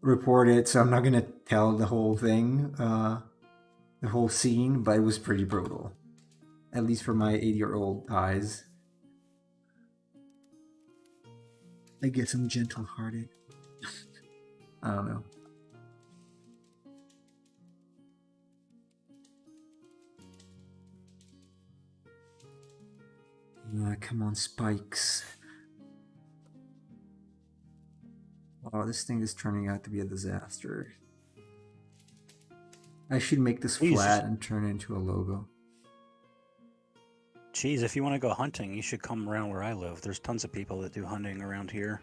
reported, so I'm not gonna tell the whole thing, the whole scene. But it was pretty brutal, at least for my 8-year-old eyes. I guess I'm gentle-hearted. I don't know. Come on, spikes. Oh, this thing is turning out to be a disaster. I should make this flat and turn it into a logo. Geez, if you want to go hunting, you should come around where I live. There's tons of people that do hunting around here,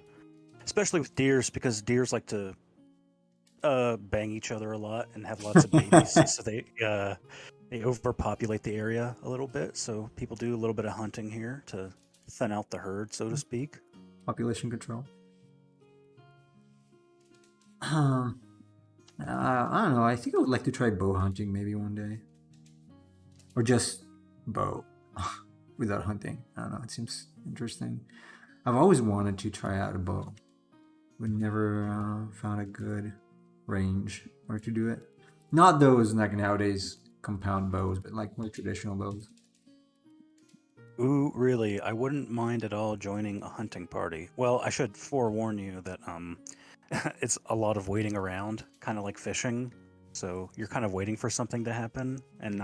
especially with deers, because deers like to bang each other a lot and have lots of babies, so they overpopulate the area a little bit. So people do a little bit of hunting here to thin out the herd, so to speak. Population control. I don't know. I think I would like to try bow hunting maybe one day, or just bow without hunting. I don't know. It seems interesting. I've always wanted to try out a bow, but never found a good range where to do it. Not those like nowadays compound bows, but like more traditional bows. Ooh, really? I wouldn't mind at all joining a hunting party. Well, I should forewarn you that it's a lot of waiting around, kind of like fishing. So you're kind of waiting for something to happen, and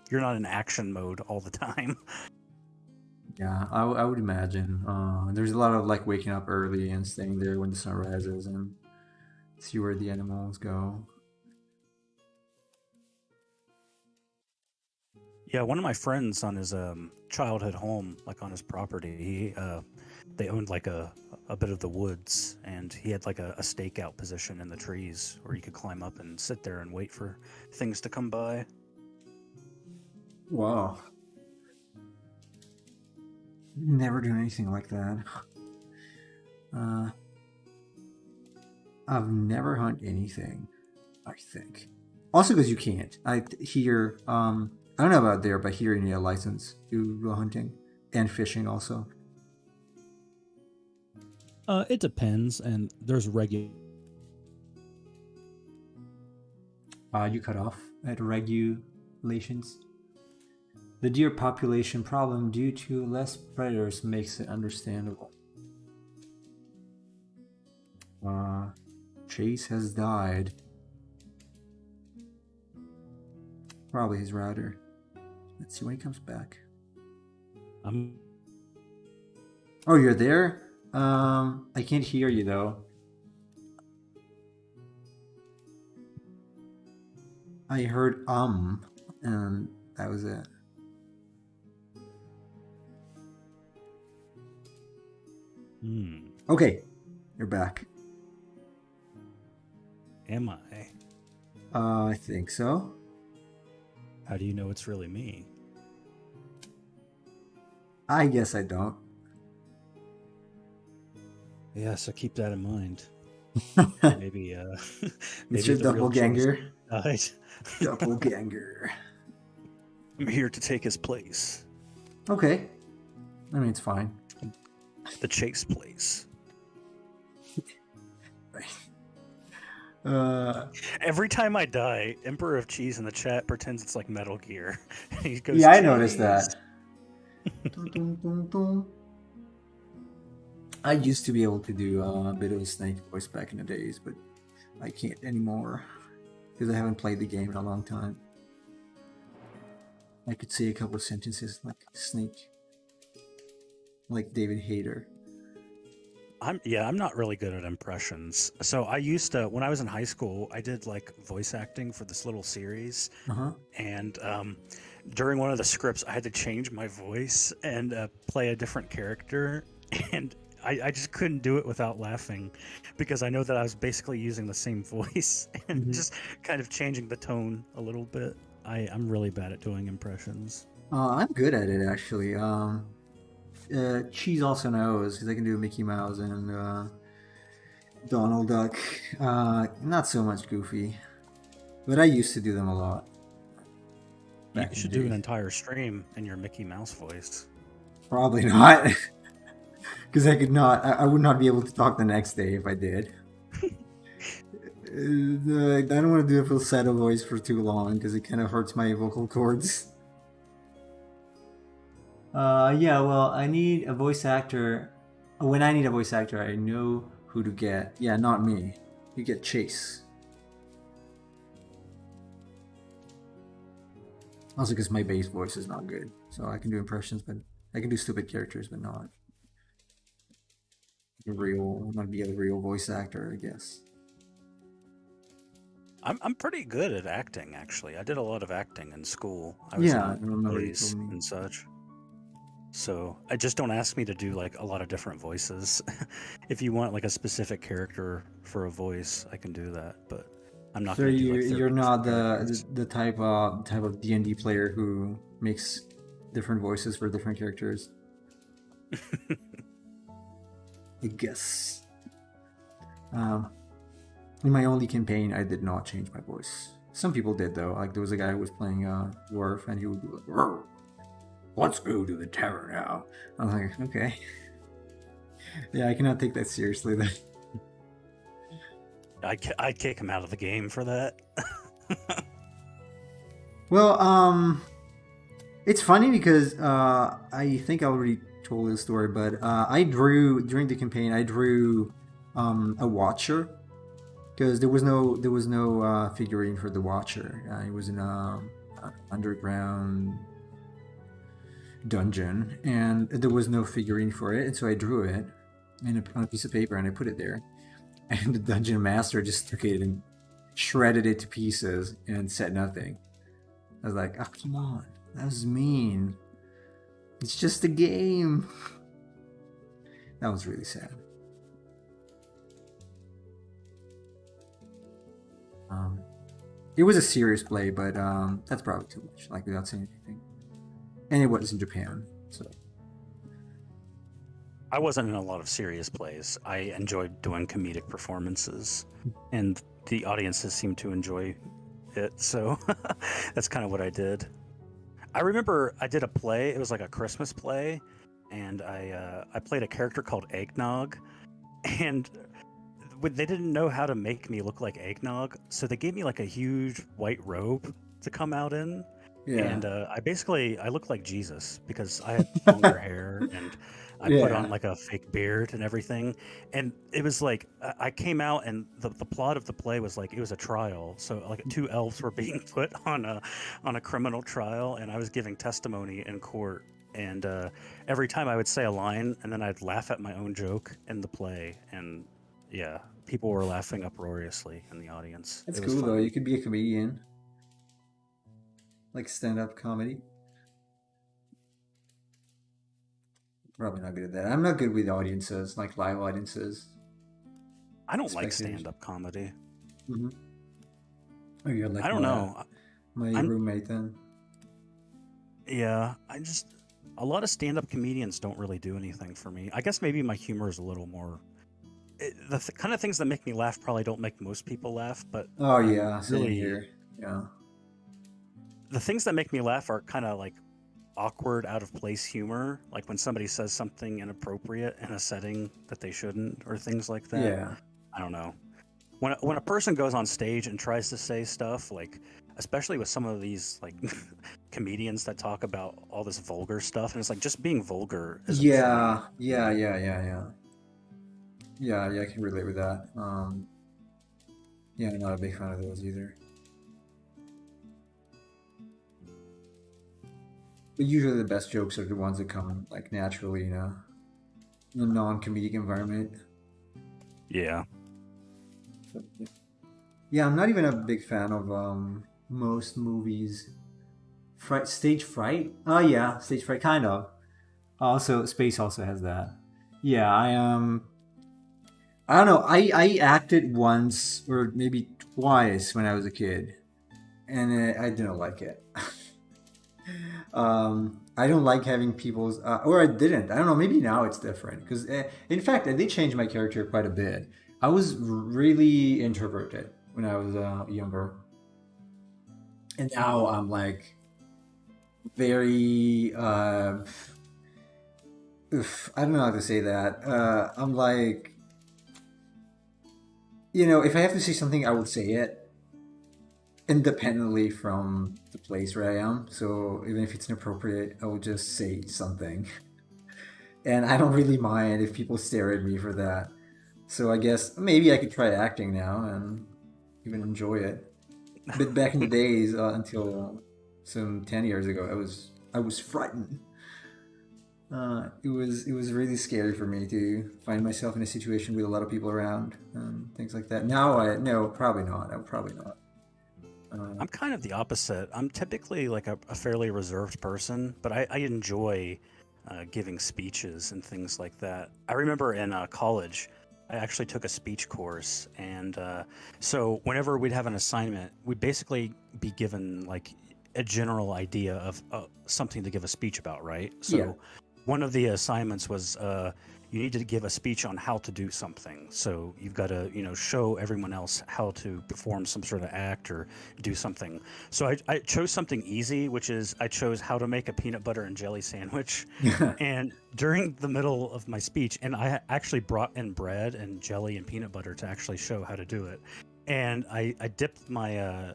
you're not in action mode all the time. Yeah, I would imagine. There's a lot of like waking up early and staying there when the sun rises and see where the animals go. Yeah, one of my friends on his childhood home, like on his property, they owned like a bit of the woods, and he had like a stakeout position in the trees where you could climb up and sit there and wait for things to come by. Wow. Never do anything like that. I've never hunted anything, I think. Also because you can't. I don't know about there, but here you need a license to go hunting and fishing also. It depends, and there's You cut off at regulations. The deer population problem due to less predators makes it understandable. Chase has died. Probably his router. Let's see when he comes back. Oh, you're there? I can't hear you though. I heard and that was it. Hmm. Okay, you're back. Am I? I think so. How do you know it's really me? I guess I don't. Yeah, so keep that in mind. Maybe, It's maybe your the real choice doppelganger. died. Doppelganger. I'm here to take his place. Okay. I mean, it's fine. The chase place. Every time I die, Emperor of Cheese in the chat pretends it's like Metal Gear. He goes, Yeah, I noticed that. "Cheese." Dun, dun, dun, dun. I used to be able to do a bit of a snake voice back in the days, but I can't anymore because I haven't played the game in a long time. I could say a couple of sentences like snake, like David Hayter. I'm not really good at impressions. So I used to, when I was in high school, I did like voice acting for this little series, Uh-huh. and during one of the scripts, I had to change my voice and play a different character, and I just couldn't do it without laughing, because I know that I was basically using the same voice and Mhm. just kind of changing the tone a little bit. I'm really bad at doing impressions. I'm good at it actually. Cheese also knows because I can do Mickey Mouse and Donald Duck. Not so much Goofy, but I used to do them a lot. You back in should the do an day. entire stream in your Mickey Mouse voice. Probably not, because I could not. I would not be able to talk the next day if I did. I don't want to do a falsetto voice for too long because it kind of hurts my vocal cords. Yeah, well, I need a voice actor. When I need a voice actor, I know who to get. Yeah, not me. You get Chase. Also, because my bass voice is not good, so I can do impressions, but I can do stupid characters, but not not be a real voice actor, I guess. I'm pretty good at acting, actually. I did a lot of acting in school. I was Yeah, I in remember you plays told me. and such. So I just don't ask me to do like a lot of different voices. If you want like a specific character for a voice, I can do that. But I'm not So going to do like you're 30 not different characters. the type of D&D player who makes different voices for different characters. I guess. In my only campaign, I did not change my voice. Some people did though. Like there was a guy who was playing dwarf, and he would be like, "Roar, let's go to the tavern now." I was like, okay. Yeah, I cannot take that seriously. Then. I'd kick him out of the game for that. Well, it's funny because I think I already told this story, but I drew during the campaign. I drew a Watcher because there was no figurine for the Watcher. It was in a underground dungeon, and there was no figurine for it, and so I drew it on a piece of paper and I put it there, and the dungeon master just took it and shredded it to pieces and said nothing. I was like, oh, come on, that was mean. It's just a game. That was really sad. It was a serious play, but that's probably too much, like without saying anything. And it was in Japan, so. I wasn't in a lot of serious plays. I enjoyed doing comedic performances, and the audiences seemed to enjoy it. So that's kind of what I did. I remember I did a play. It was like a Christmas play, and I played a character called Eggnog, and they didn't know how to make me look like Eggnog, so they gave me like a huge white robe to come out in. Yeah. And I looked like Jesus because I had longer hair and I put on Yeah. like a fake beard and everything. And it was like I came out, and the plot of the play was like it was a trial. So like two elves were being put on a criminal trial, and I was giving testimony in court. And every time I would say a line, and then I'd laugh at my own joke in the play, and yeah, people were laughing uproariously in the audience. That's It was cool though. fun. You could be a comedian. Like stand-up comedy? Probably not good at that. I'm not good with audiences, like live audiences, I don't like spectators. stand-up comedy. Mm-hmm. Oh, you're I like don't know. my I'm roommate then. Yeah, a lot of stand-up comedians don't really do anything for me. I guess maybe my humor is a little more kind of things that make me laugh probably don't make most people laugh, but Oh I'm yeah, same really here. Yeah. the things that make me laugh are kind of like awkward, out of place humor, like when somebody says something inappropriate in a setting that they shouldn't, or things like that. Yeah. I don't know. When a person goes on stage and tries to say stuff like, especially with some of these like comedians that talk about all this vulgar stuff, and it's like just being vulgar isn't funny. Yeah. Yeah, I can relate with that. Yeah, I'm not a big fan of those either. But usually the best jokes are the ones that come like naturally, in a non-comedic environment. Yeah. So, yeah, I'm not even a big fan of most movies. Stage fright? Oh yeah, stage fright, kind of. Also, space also has that. Yeah, I don't know. I acted once or maybe twice when I was a kid, and I didn't like it. I don't like having people's, or I didn't. I don't know. Maybe now it's different because, in fact, I did change my character quite a bit. I was really introverted when I was younger, and now I'm like very. I don't know how to say that. I'm like, if I have to say something, I would say it independently from the place where I am. So even if it's inappropriate, I will just say something. And I don't really mind if people stare at me for that. So I guess maybe I could try acting now and even enjoy it. But back in the days, until some 10 years ago, I was frightened. It was really scary for me to find myself in a situation with a lot of people around and things like that. Now no, probably not. I would probably not. I'm kind of the opposite. I'm typically like a fairly reserved person, but I enjoy giving speeches and things like that. I remember in college, I actually took a speech course, and so whenever we'd have an assignment, we'd basically be given like a general idea of something to give a speech about, right? So Yeah. one of the assignments was you need to give a speech on how to do something. So you've got to, show everyone else how to perform some sort of act or do something. So I chose something easy, which is I chose how to make a peanut butter and jelly sandwich. And during the middle of my speech, and I actually brought in bread and jelly and peanut butter to actually show how to do it. And I dipped my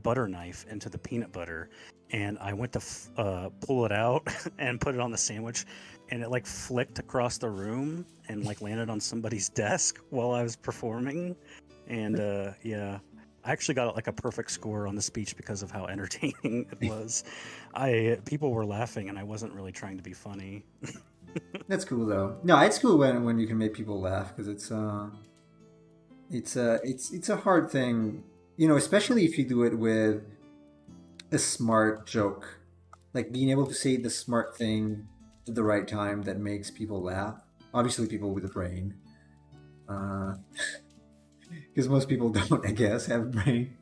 butter knife into the peanut butter, and I went to pull it out and put it on the sandwich, and it like flicked across the room and like landed on somebody's desk while I was performing. And yeah, I actually got like a perfect score on the speech because of how entertaining it was. People were laughing, and I wasn't really trying to be funny. That's cool though. No, it's cool when you can make people laugh because it's a hard thing, especially if you do it with a smart joke, like being able to say the smart thing at the right time that makes people laugh. Obviously, people with a brain, because most people don't, I guess, have a brain.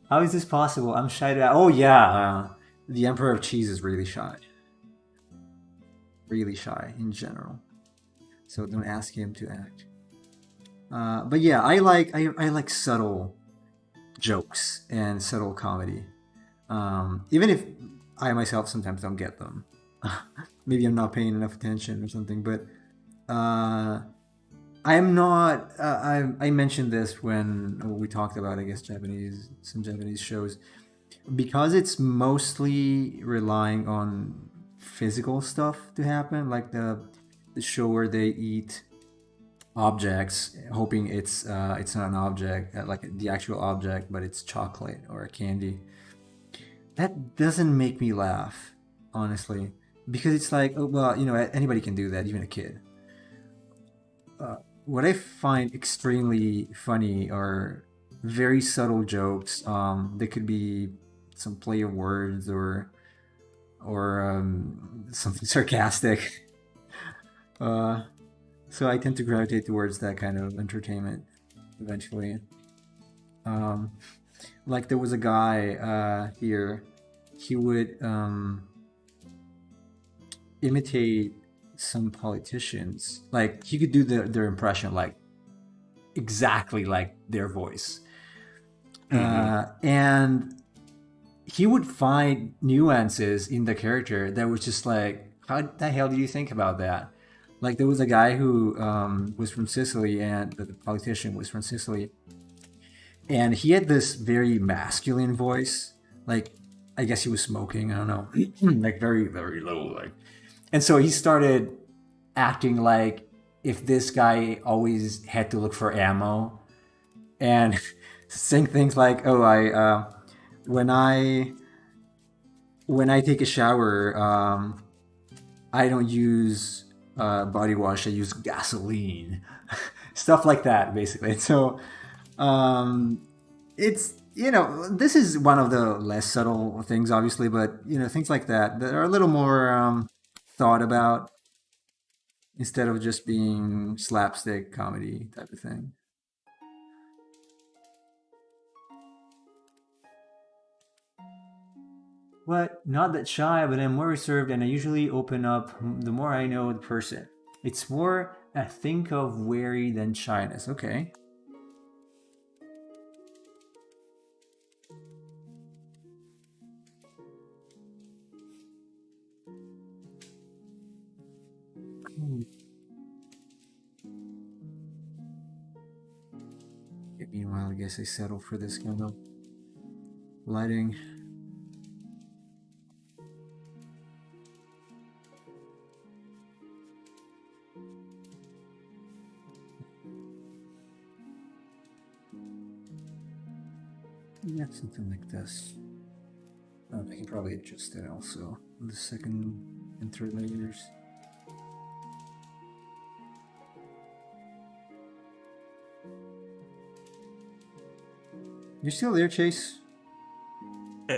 How is this possible? I'm shy to. Oh yeah, the Emperor of Cheese is really shy in general. So don't ask him to act. But yeah, I like subtle jokes and subtle comedy. Even if I myself sometimes don't get them. Maybe I'm not paying enough attention or something, but I'm not. I mentioned this when we talked about, I guess, some Japanese shows, because it's mostly relying on physical stuff to happen, like the show where they eat objects, hoping it's not an object, like the actual object, but it's chocolate or a candy. That doesn't make me laugh, honestly, because it's like, oh, well, anybody can do that, even a kid. What I find extremely funny are very subtle jokes. They could be some play of words or something sarcastic. So I tend to gravitate towards that kind of entertainment eventually. Like there was a guy here, he would imitate some politicians. Like he could do their impression like exactly like their voice. And he would find nuances in the character that was just like, how the hell do you think about that? Like there was a guy who was from Sicily, and the politician was from Sicily, and he had this very masculine voice. Like I guess he was smoking. I don't know, like very very low. Like, and so he started acting like if this guy always had to look for ammo, and saying things like, "Oh, when I take a shower, I don't use body wash. I use gasoline," stuff like that, basically. So it's this is one of the less subtle things, obviously, but things like that are a little more thought about instead of just being slapstick comedy type of thing. But not that shy, but I'm more reserved, and I usually open up the more I know the person. It's more a think of wary than shyness. Okay. Meanwhile, I guess I settle for this kind of lighting. Yeah, something like this. I can probably adjust that also. The second and third layers. You're still there, Chase?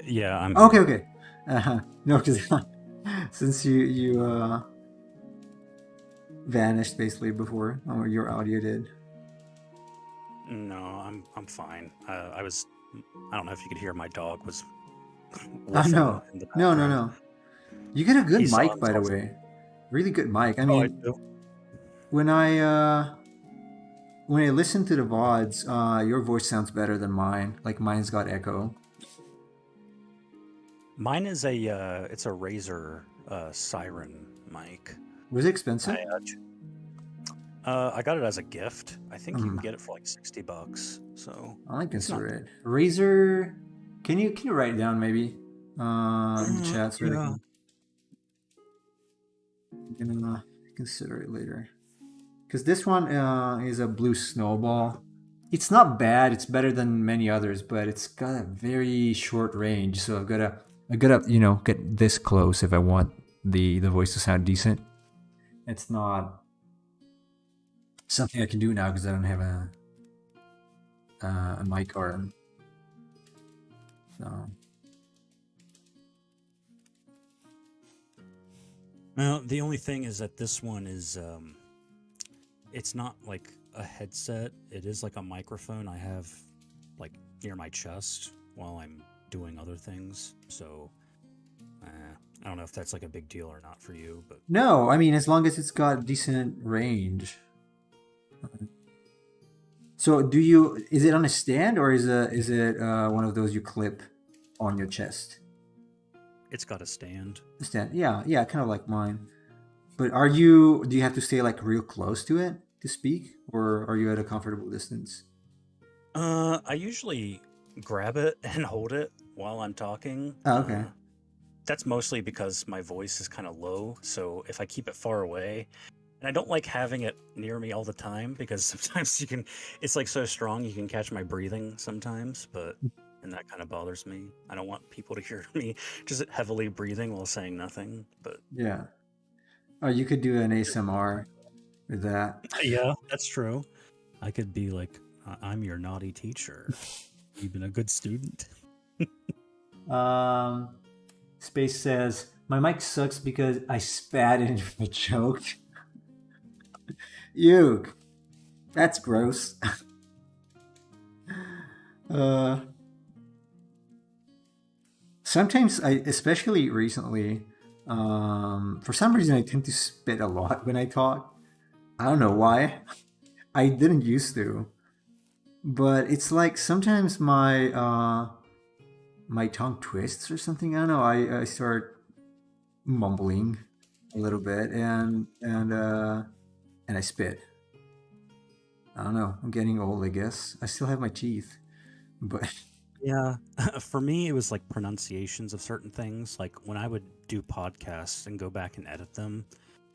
Yeah, I'm. Okay. No, because since you vanished basically before, or your audio did. No, I'm fine. I don't know if you could hear my dog was. No. You got a good mic, by the way. Really good mic. I mean, when I listen to the VODs, your voice sounds better than mine. Like mine's got echo. Mine is it's a Razer Siren mic. Was it expensive? I got it as a gift. I think you can get it for like $60. So I might consider it. Razer. Can you write it down maybe in the chat so I can consider it later. Because this one is a blue snowball. It's not bad. It's better than many others, but it's got a very short range. So I've got to get this close if I want the voice to sound decent. It's not something I can do now because I don't have a mic arm. So. Well, the only thing is that this one is it's not like a headset. It is like a microphone I have like near my chest while I'm doing other things. So I don't know if that's like a big deal or not for you, but no, I mean as long as it's got decent range. So is it on a stand or is it one of those you clip on your chest? It's got a stand. A stand, yeah, kind of like mine. But do you have to stay like real close to it to speak, or are you at a comfortable distance? I usually grab it and hold it while I'm talking. Oh, okay. That's mostly because my voice is kind of low, so if I keep it far away, and I don't like having it near me all the time because sometimes it's like so strong you can catch my breathing sometimes, and that kind of bothers me. I don't want people to hear me just heavily breathing while saying nothing, but yeah. Oh, you could do an ASMR with that. Yeah, that's true. I could be like, I'm your naughty teacher. You've been a good student. Space says, my mic sucks because I spat in a joke. Ew. That's gross. uh, Sometimes, especially recently, for some reason I tend to spit a lot when I talk. I don't know why. I didn't used to. But it's like sometimes my tongue twists or something. I don't know. I start mumbling a little bit and I spit. I don't know. I'm getting old, I guess. I still have my teeth, but Yeah. For me, it was like pronunciations of certain things. Like when I would do podcasts and go back and edit them,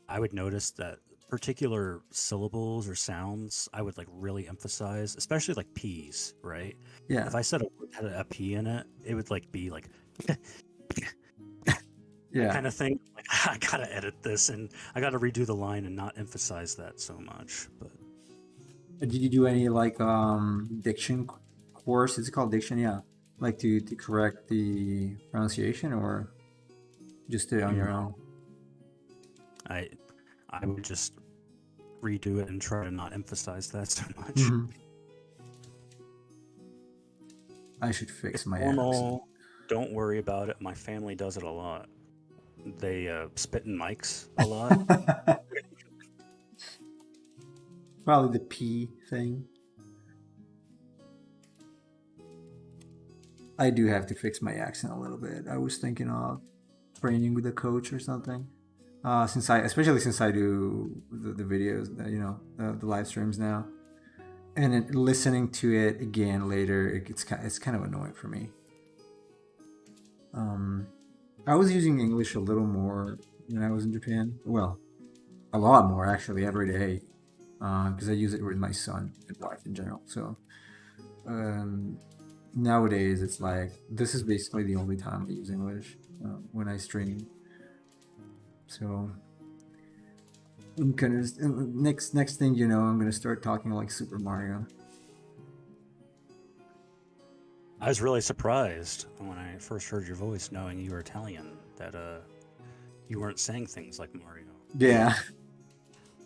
I would notice that particular syllables or sounds I would like really emphasize, especially like P's, right? yeah, If I said a word had a P in it, it would like be like yeah. kind of thing. Like I gotta edit this and I gotta redo the line and not emphasize that so much. But Did you do any like diction course? Is it called diction? Yeah, like to correct the pronunciation or just do it on your own? I I would just redo it and try to not emphasize that so much. Mhm. I should fix my accent. Formal, don't worry about it. My family does it a lot. They spit in mics a lot. Probably the P thing. I do have to fix my accent a little bit. I was thinking of training with a coach or something. Especially since I do the videos, the live streams now, and then listening to it again later, it's kind of annoying for me. I was using English a little more when I was in Japan. Well, a lot more actually every day, because I use it with my son and wife in general. So nowadays, it's like this is basically the only time I use English when I stream. So I'm gonna next thing you know, I'm gonna start talking like Super Mario. I was really surprised when I first heard your voice, knowing you were Italian, that you weren't saying things like Mario. Yeah,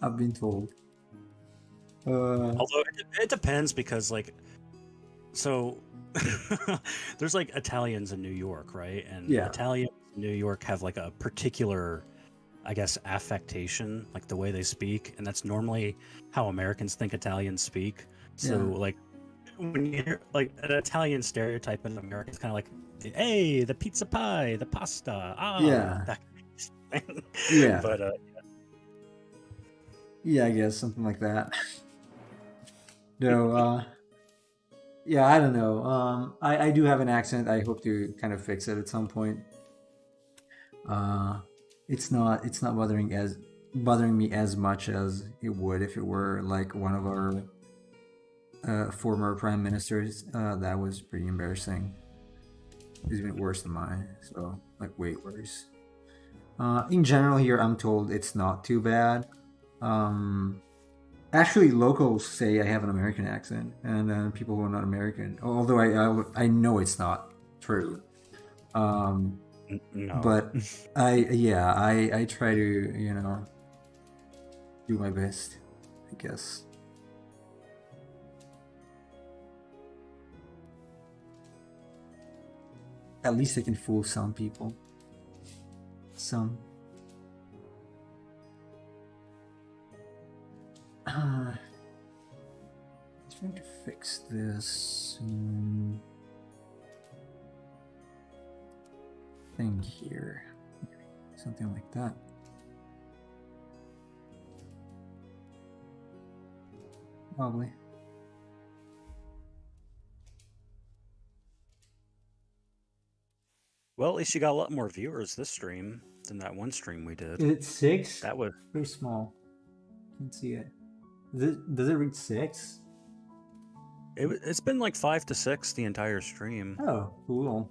I've been told. Although it depends because so there's like Italians in New York, right? And Yeah. Italians in New York have like a particular, I guess, affectation, like the way they speak, and that's normally how Americans think Italians speak. So Yeah. like when you hear like an Italian stereotype in America, it's kind of like, hey, the pizza pie, the pasta, Yeah. that kind of thing. Yeah. But Yeah, I guess something like that. No, yeah, I don't know. I do have an accent. I hope to kind of fix it at some point. It's not bothering me as much as it would if it were like one of our former prime ministers. That was pretty embarrassing. It's even worse than mine. So like way worse. In general, here I'm told it's not too bad. Actually, locals say I have an American accent, and people who are not American, although I know it's not true. no. But I try to do my best, I guess. At least I can fool some people. Some. Trying to fix this thing here. Something like that. Probably. Well, at least you got a lot more viewers this stream than that one stream we did. Is it 6? That was very small. Can't see it. Does it reach 6? it's been like 5 to 6 the entire stream. Oh, cool.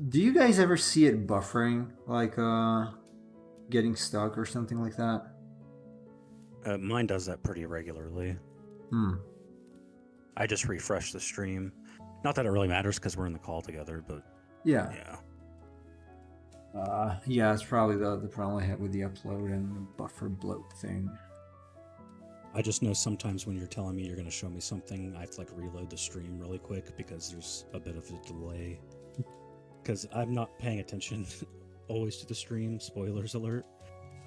Do you guys ever see it buffering, like getting stuck or something like that? Mine does that pretty regularly. Hmm. I just refresh the stream. Not that it really matters because we're in the call together, but Yeah. yeah. Yeah, it's probably the problem I had with the upload and the buffer bloat thing. I just know sometimes when you're telling me you're going to show me something, I have to like reload the stream really quick because there's a bit of a delay. Because I'm not paying attention always to the stream. Spoilers alert.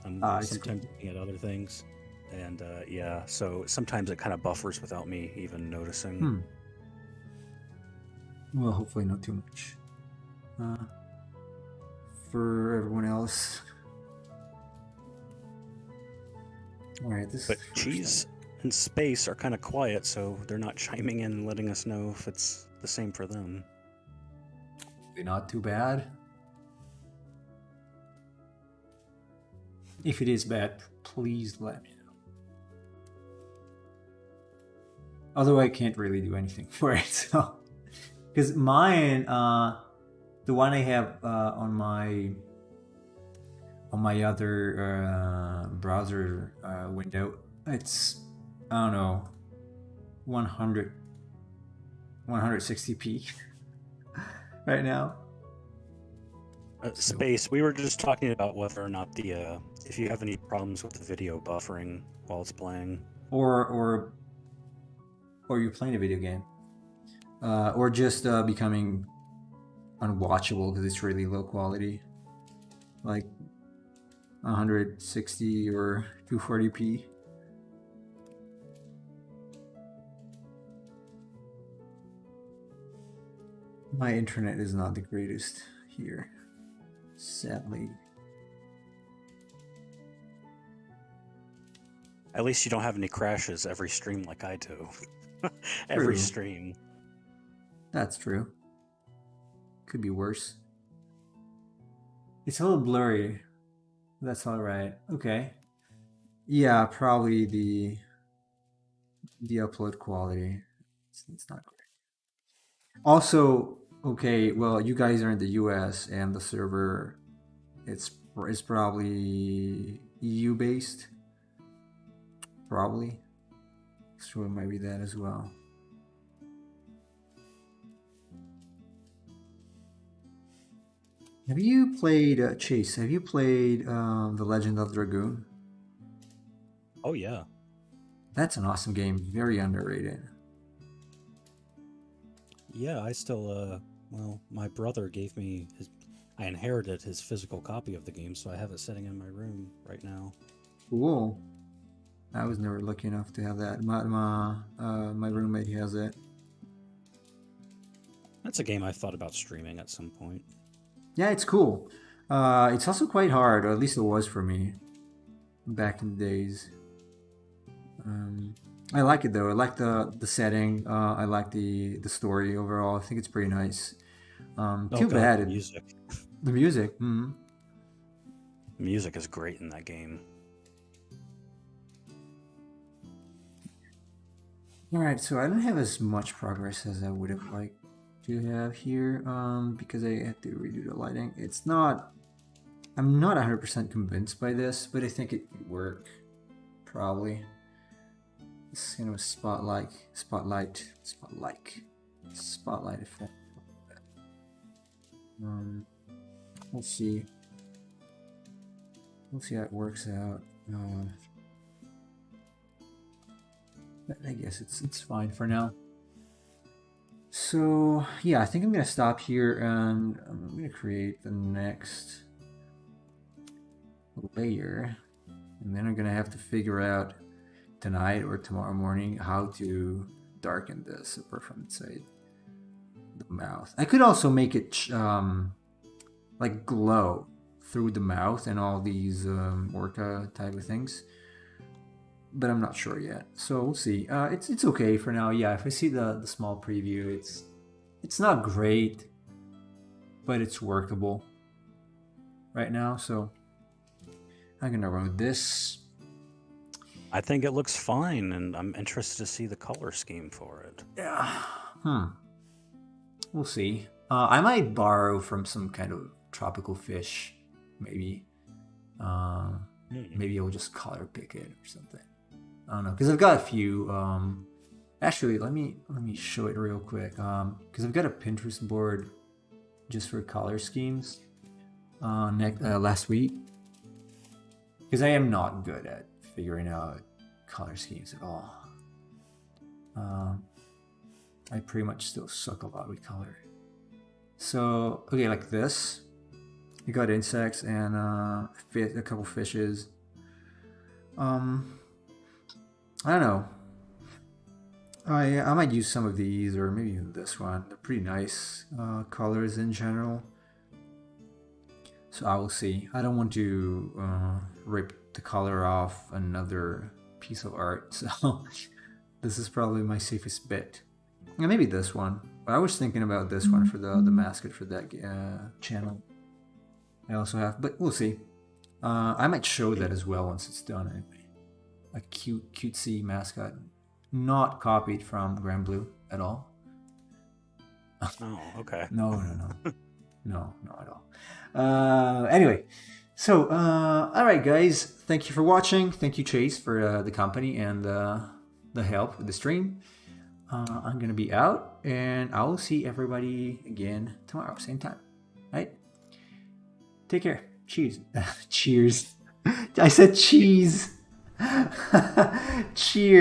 I'm sometimes looking at other things. And yeah, so sometimes it kind of buffers without me even noticing. Well, hopefully not too much. For everyone else. All right, But cheese and space are kind of quiet, so they're not chiming in and letting us know if it's the same for them. Not too bad. If it is bad, please let me know. Although I can't really do anything for it, so because mine, the one I have on my other browser window, it's, I don't know, 160p right now. Space, we were just talking about whether or not if you have any problems with the video buffering while it's playing. Or you're playing a video game. Or just becoming unwatchable because it's really low quality. Like 160 or 240p. My internet is not the greatest here, sadly. At least you don't have any crashes every stream like I do. Every True. stream. That's true. Could be worse. It's a little blurry. That's all right. Okay. Yeah, probably the upload quality. It's not great. Also, okay, well, you guys are in the US and the server it's probably EU based. Probably. So it might be that as well. Have you played Chase? Have you played The Legend of Dragoon? Oh yeah. That's an awesome game. Very underrated. Yeah, I still well, my brother gave me I inherited his physical copy of the game, so I have it sitting in my room right now. Cool. I was never lucky enough to have that. My roommate has it. That's a game I thought about streaming at some point. Yeah, it's cool. It's also quite hard, or at least it was for me back in the days. I like it though. I like the setting. I like the story overall. I think it's pretty nice. Too bad the music. The music. Mm-hmm. Music is great in that game. All right, so I don't have as much progress as I would have liked to have here because I had to redo the lighting. It's not. I'm not 100% convinced by this, but I think it could work. Probably. It's kind of a spotlight effect. We'll see. We'll see how it works out. But I guess it's fine for now. So yeah, I think I'm gonna stop here and I'm gonna create the next layer, and then I'm gonna have to figure out tonight or tomorrow morning how to darken this apart from inside the mouth. I could also make it like glow through the mouth and all these orca type of things, but I'm not sure yet. So we'll see. It's okay for now. Yeah, if I see the small preview, it's not great, but it's workable right now. So I'm gonna run with this. I think it looks fine, and I'm interested to see the color scheme for it. Yeah. We'll see. I might borrow from some kind of tropical fish, maybe. Maybe I'll just color pick it or something. I don't know, because I've got a few Actually, let me show it real quick. Because I've got a Pinterest board just for color schemes. Last week, because I am not good at figuring out color schemes at all. I pretty much still suck a lot with color. So okay, like this, you got insects and a couple fishes. I don't know. I might use some of these, or maybe even this one. They're pretty nice colors in general. So I will see. I don't want to rip the color off another piece of art, so this is probably my safest bet. And maybe this one. But I was thinking about this one for the mascot for that channel. I also have, but we'll see. I might show that as well once it's done anyway. A cutesy mascot, not copied from Grand Blue at all. Oh, okay. No, not at all. Anyway, so all right, guys. Thank you for watching. Thank you, Chase, for the company and the help with the stream. I'm gonna be out, and I will see everybody again tomorrow, same time. Right? Take care. Cheers. Cheers. I said cheese. Cheers.